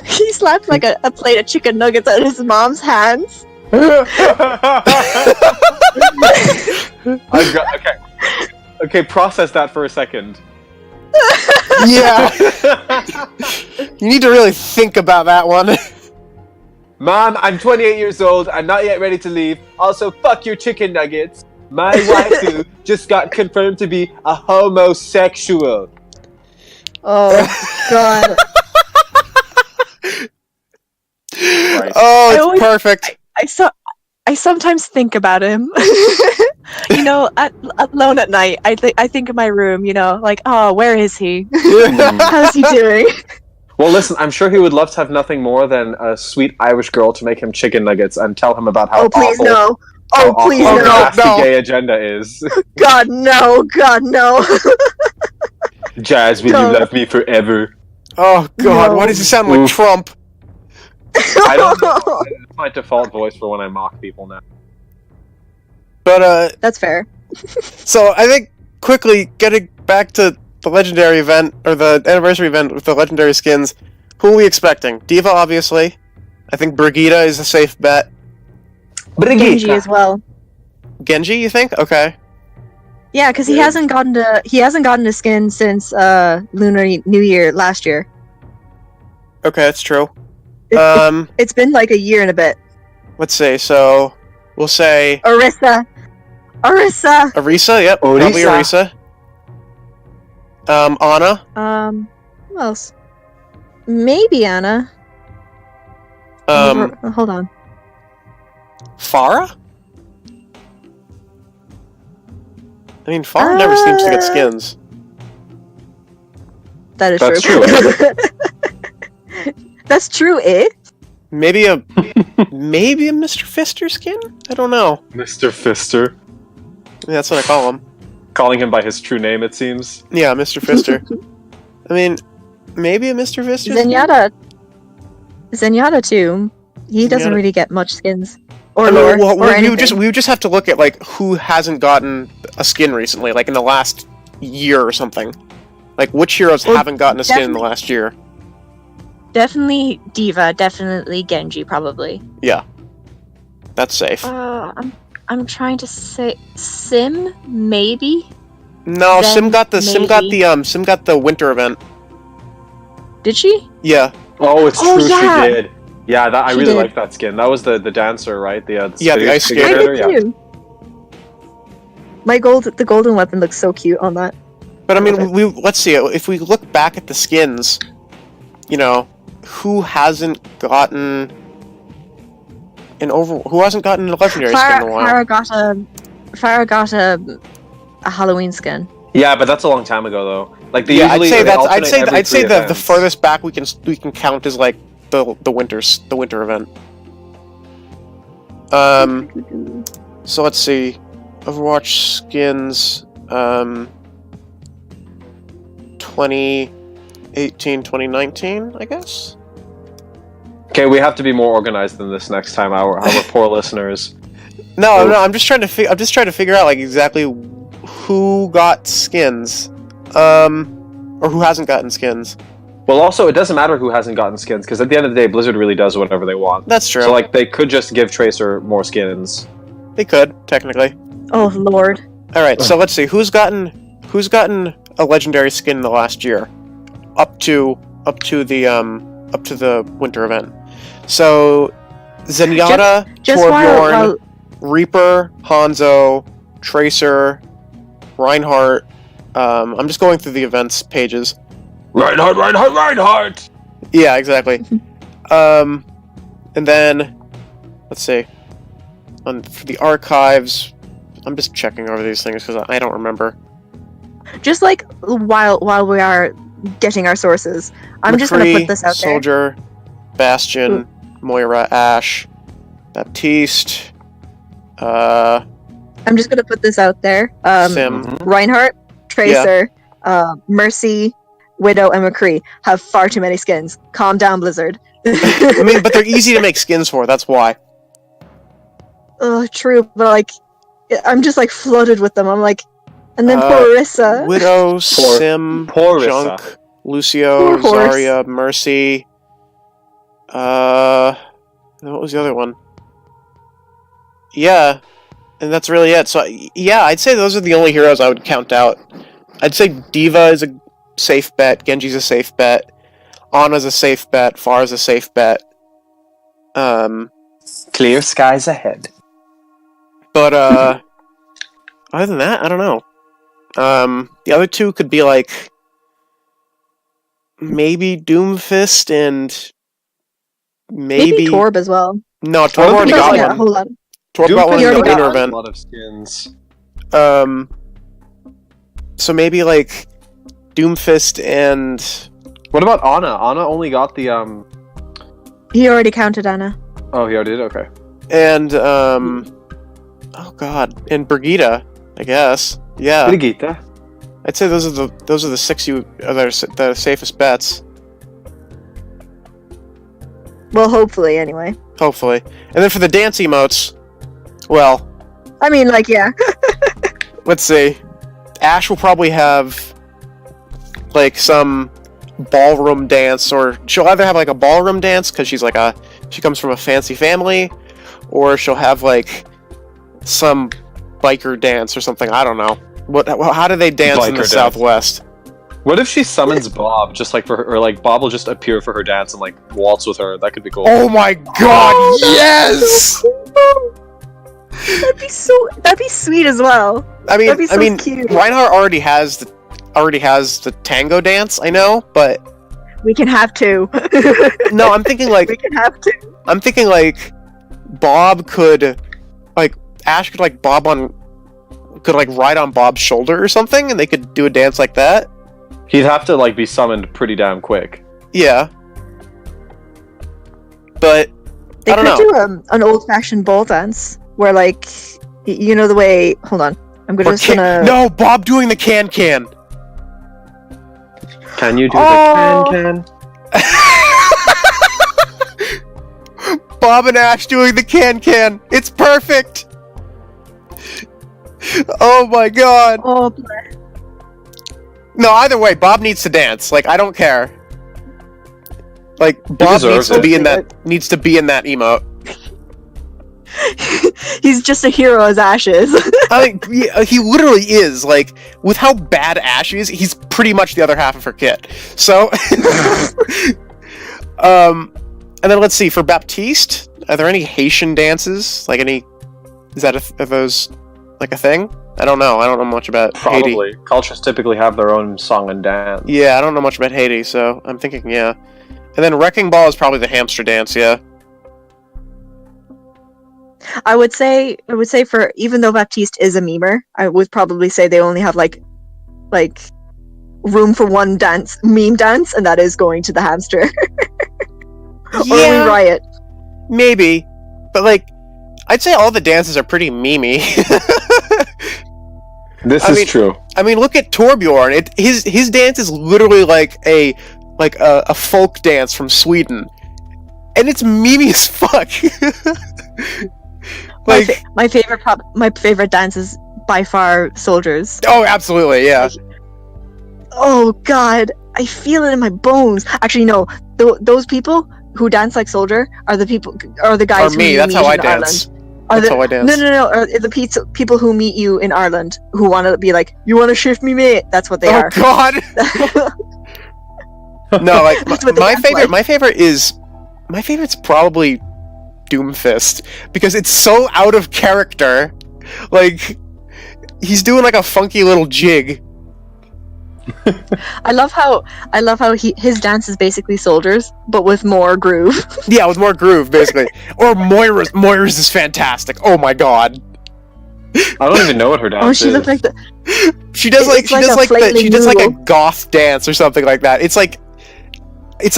Speaker 3: he slapped like a plate of chicken nuggets out of his mom's hands.
Speaker 1: Okay, process that for a second.
Speaker 2: Yeah. You need to really think about that one.
Speaker 1: Mom, I'm 28 years old. I'm not yet ready to leave. Also, fuck your chicken nuggets. My waifu just got confirmed to be a homosexual.
Speaker 3: Oh god.
Speaker 1: Right.
Speaker 2: Oh, it's perfect.
Speaker 3: I sometimes think about him. Alone at night. I think of my room. Like, oh, where is he? How's he doing?
Speaker 1: Well, listen, I'm sure he would love to have nothing more than a sweet Irish girl to make him chicken nuggets and tell him about how
Speaker 3: Oh please
Speaker 1: awful,
Speaker 3: no!
Speaker 1: how
Speaker 3: Oh please
Speaker 1: awful the
Speaker 3: no!
Speaker 1: nasty gay agenda is.
Speaker 3: God no! God no!
Speaker 1: Jazz, will
Speaker 3: No.
Speaker 1: you love me forever?
Speaker 2: Oh god,
Speaker 3: No.
Speaker 2: why does he sound like
Speaker 1: Oof.
Speaker 2: Trump?
Speaker 1: I don't know. It's my default voice for when I mock people now.
Speaker 2: But
Speaker 3: That's fair.
Speaker 2: so I think quickly getting back to the legendary event or the anniversary event with the legendary skins, who are we expecting? Diva, obviously. I think Brigitte is a safe bet.
Speaker 3: Genji as well.
Speaker 2: Genji, you think? Okay.
Speaker 3: Yeah, because he hasn't gotten a skin since Lunar New Year last year.
Speaker 2: Okay, that's true.
Speaker 3: It's been like a year and a bit.
Speaker 2: Let's see. So we'll say
Speaker 3: Orisa.
Speaker 2: Orisa. Yep, probably Orisa. Ana.
Speaker 3: Who else? Maybe Anna. Hold on.
Speaker 2: Farah. I mean, Farah never seems to get skins.
Speaker 3: That's
Speaker 1: true.
Speaker 3: That's true, eh?
Speaker 2: Maybe a Mr. Fister skin? I don't know.
Speaker 1: Mr. Fister.
Speaker 2: That's what I call him.
Speaker 1: Calling him by his true name, it seems.
Speaker 2: Yeah, Mr. Fister. I mean, maybe a Mr. Fister skin?
Speaker 3: Zenyatta too. He doesn't
Speaker 2: Zenyatta.
Speaker 3: really get much skins. Or
Speaker 2: I mean,
Speaker 3: lore,
Speaker 2: well,
Speaker 3: or
Speaker 2: we
Speaker 3: anything.
Speaker 2: would just have to look at like who hasn't gotten a skin recently, like in the last year or something. Like which heroes
Speaker 3: Well,
Speaker 2: haven't gotten a skin in the last year?
Speaker 3: Definitely Diva, definitely Genji, probably.
Speaker 2: Yeah, that's safe.
Speaker 3: I'm trying to say Sim, maybe.
Speaker 2: No,
Speaker 3: then
Speaker 2: Sim got the winter event.
Speaker 3: Did she?
Speaker 2: Yeah,
Speaker 1: Oh, it's
Speaker 3: Oh,
Speaker 1: true,
Speaker 3: yeah.
Speaker 1: she did. Yeah, I
Speaker 3: She
Speaker 1: really
Speaker 3: did.
Speaker 1: like that skin. That was the dancer, right? The
Speaker 2: ice skater.
Speaker 3: I
Speaker 1: skater.
Speaker 3: did too. The golden weapon looks so cute on that.
Speaker 2: but I mean,
Speaker 3: Okay.
Speaker 2: let's see. If we look back at the skins, who hasn't gotten who hasn't gotten a legendary skin in a while?
Speaker 3: Farah got a Halloween skin.
Speaker 1: Yeah, but that's a long time ago, though. Like they
Speaker 2: Yeah,
Speaker 1: usually they
Speaker 2: I'd
Speaker 1: alternate
Speaker 2: say
Speaker 1: every three
Speaker 2: the
Speaker 1: events.
Speaker 2: furthest back we can count is like the winter event. So let's see, Overwatch skins, 2018, 2019, I guess.
Speaker 1: Okay, we have to be more organized than this next time. Our poor listeners.
Speaker 2: No, I'm just trying to figure out like exactly who got skins, or who hasn't gotten skins.
Speaker 1: Well, also, it doesn't matter who hasn't gotten skins, because at the end of the day, Blizzard really does whatever they want.
Speaker 2: That's true.
Speaker 1: So, like, they could just give Tracer more skins.
Speaker 2: They could technically.
Speaker 3: Oh lord.
Speaker 2: All right, so let's see who's gotten a legendary skin in the last year, up to the winter event. So Zenyatta,
Speaker 3: Just
Speaker 2: Torbjorn,
Speaker 3: while
Speaker 2: Reaper, Hanzo, Tracer, Reinhardt. I'm just going through the events pages.
Speaker 1: Reinhardt!
Speaker 2: Yeah, exactly. And then let's see. For the archives, I'm just checking over these things because I don't remember.
Speaker 3: just like while we are getting our sources, I'm just gonna
Speaker 2: McCree,
Speaker 3: put this out there.
Speaker 2: Soldier, Bastion, Moira, Ashe, Baptiste,
Speaker 3: I'm just gonna put this out there.
Speaker 2: Sim.
Speaker 3: Reinhardt, Tracer, Mercy, Widow, and McCree have far too many skins. Calm down, Blizzard.
Speaker 2: I mean, but they're easy to make skins for. That's why.
Speaker 3: True, but like, I'm just like flooded with them. I'm like, and then poor Orisa.
Speaker 2: Widow, Sim,
Speaker 1: poor
Speaker 2: Junk,
Speaker 1: Orisa.
Speaker 2: Lucio,
Speaker 3: Poor horse.
Speaker 2: Zarya, Mercy. What was the other one? Yeah, and that's really it. So yeah, I'd say those are the only heroes I would count out. I'd say Diva is a safe bet. Genji's a safe bet. Ana's a safe bet. Pharah's a safe bet.
Speaker 1: Clear skies ahead.
Speaker 2: But other than that, I don't know. The other two could be like maybe Doomfist and maybe
Speaker 3: Torb as well.
Speaker 2: No, Torb already
Speaker 1: No,
Speaker 2: got
Speaker 3: yeah,
Speaker 2: one.
Speaker 3: hold on.
Speaker 2: Torb got one in
Speaker 3: already
Speaker 2: the
Speaker 3: got
Speaker 2: winter
Speaker 3: one.
Speaker 2: event.
Speaker 1: A lot of skins.
Speaker 2: So maybe like Doomfist and
Speaker 1: What about Ana? Ana only got the
Speaker 3: He already counted Anna.
Speaker 1: Oh, he already did. Okay.
Speaker 2: oh god, and Brigitte, I guess. Yeah,
Speaker 1: Brigitte.
Speaker 2: I'd say those are the six that are safest bets.
Speaker 3: Well, hopefully, anyway.
Speaker 2: Hopefully, and then for the dance emotes, well,
Speaker 3: I mean, like, yeah.
Speaker 2: let's see. Ash will probably have like some ballroom dance, or she'll either have like a ballroom dance because she comes from a fancy family, or she'll have like some biker dance or something. I don't know. How do they dance in
Speaker 1: Biker
Speaker 2: the
Speaker 1: dance.
Speaker 2: Southwest?
Speaker 1: What if she summons Bob just like for her, or like Bob will just appear for her dance and like waltz with her? That could be cool.
Speaker 2: Oh my god, yes!
Speaker 3: That'd be sweet as well.
Speaker 2: I
Speaker 3: That'd be
Speaker 2: mean,
Speaker 3: so cute.
Speaker 2: Reinhardt already has the tango dance, I know, but
Speaker 3: We can have two.
Speaker 2: no, I'm thinking like
Speaker 3: We can have two.
Speaker 2: Bob could Ash could ride on Bob's shoulder or something, and they could do a dance like that.
Speaker 1: He'd have to like be summoned pretty damn quick.
Speaker 2: Yeah, but
Speaker 3: They
Speaker 2: I don't
Speaker 3: could
Speaker 2: know.
Speaker 3: do an old-fashioned ball dance where, like, you know the way. Hold on, I'm gonna
Speaker 2: No, Bob doing the can.
Speaker 1: Can you do
Speaker 3: Oh.
Speaker 1: the can?
Speaker 2: Bob and Ash doing the can. It's perfect. Oh my god.
Speaker 3: Oh,
Speaker 2: No, either way, Bob needs to dance. Like, I don't care. Like, Bob
Speaker 1: deserves
Speaker 2: needs to
Speaker 1: it.
Speaker 2: be in that emote.
Speaker 3: he's just a hero as Ash is.
Speaker 2: I mean, he literally is. Like, with how bad Ash is, he's pretty much the other half of her kit. So, and then let's see, for Baptiste, are there any Haitian dances? Like are those like a thing? I don't know. I don't know much about Haiti.
Speaker 1: Probably. Cultures typically have their own song and dance.
Speaker 2: Yeah, I don't know much about Haiti, so I'm thinking, yeah. And then Wrecking Ball is probably the hamster dance, yeah.
Speaker 3: I would say for, even though Baptiste is a memer, I would probably say they only have like room for one meme dance, and that is going to the hamster. Or we riot.
Speaker 2: Maybe. But like, I'd say all the dances are pretty memey.
Speaker 1: This is true.
Speaker 2: I mean, look at Torbjorn. His dance is literally like a folk dance from Sweden, and it's memey as fuck. Like,
Speaker 3: my favorite dance is by far Soldiers.
Speaker 2: oh, absolutely, yeah.
Speaker 3: Oh god, I feel it in my bones. Actually, no, those people who dance like Soldier are the guys
Speaker 2: Or
Speaker 3: who
Speaker 2: me.
Speaker 3: you
Speaker 2: That's
Speaker 3: meet
Speaker 2: how I
Speaker 3: in
Speaker 2: dance.
Speaker 3: Ireland.
Speaker 2: That's how I dance.
Speaker 3: No. Are the people who meet you in Ireland who want to be like, you want to shift me, mate? That's what they
Speaker 2: Oh
Speaker 3: are.
Speaker 2: god. No, like
Speaker 3: That's what they
Speaker 2: my
Speaker 3: dance
Speaker 2: favorite.
Speaker 3: like.
Speaker 2: My favorite's probably Doomfist because it's so out of character. Like, he's doing like a funky little jig.
Speaker 3: I love how his dance is basically Soldiers, but with more groove.
Speaker 2: Yeah, with more groove, basically. Or Moira's is fantastic. Oh my god.
Speaker 1: I don't even know what her dance
Speaker 3: Oh,
Speaker 1: is.
Speaker 3: she looks like the.
Speaker 2: She does
Speaker 3: It's like a flailing
Speaker 2: a
Speaker 3: noodle.
Speaker 2: goth dance or something like that. It's like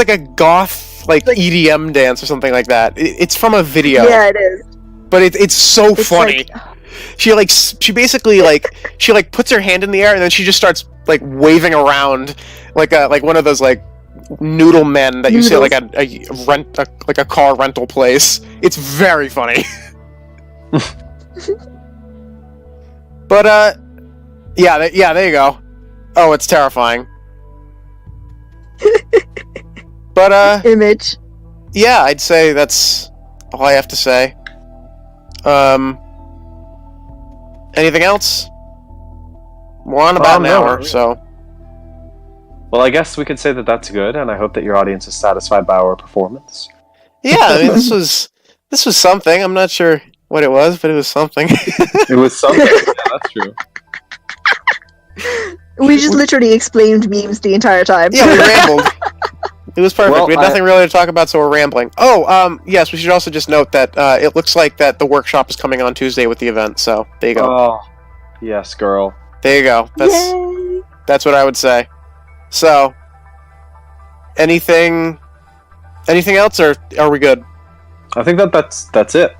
Speaker 2: a goth like EDM dance or something like that. It's from a video.
Speaker 3: Yeah, it is.
Speaker 2: But it's so
Speaker 3: It's
Speaker 2: funny. She basically puts her hand in the air and then she just starts like waving around like one of those like noodle men that you see at like
Speaker 3: Noodles.
Speaker 2: a car rental place. It's very funny. But yeah, there you go. Oh, it's terrifying. But
Speaker 3: Image.
Speaker 2: yeah, I'd say that's all I have to say. Anything else? We're on about an
Speaker 1: no.
Speaker 2: hour, so
Speaker 1: Well, I guess we could say that that's good, and I hope that your audience is satisfied by our performance.
Speaker 2: yeah. I mean, this was something. I'm not sure what it was, but it was something.
Speaker 1: It was something. Yeah, that's true.
Speaker 3: We just literally explained memes the entire time.
Speaker 2: Yeah, we rambled. It was perfect.
Speaker 1: Well,
Speaker 2: we had nothing really to talk about, so we're rambling. Oh, yes, we should also just note that it looks like that the workshop is coming on Tuesday with the event, so there you go.
Speaker 1: Oh, yes, girl.
Speaker 2: There you go.
Speaker 3: Yay!
Speaker 2: That's what I would say. So, anything else, or are we good?
Speaker 1: I think that's it.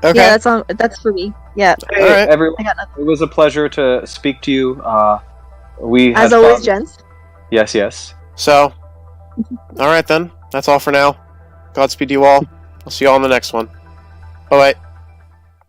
Speaker 2: Okay.
Speaker 3: Yeah, that's for me. Yeah.
Speaker 1: Hey,
Speaker 2: All right.
Speaker 1: everyone.
Speaker 3: I got nothing.
Speaker 1: It was a pleasure to speak to you. We
Speaker 3: As
Speaker 1: had
Speaker 3: always,
Speaker 1: fun.
Speaker 3: gents.
Speaker 1: Yes.
Speaker 2: So, all right then. That's all for now. Godspeed to you all. I'll see you all in the next one. Oh wait.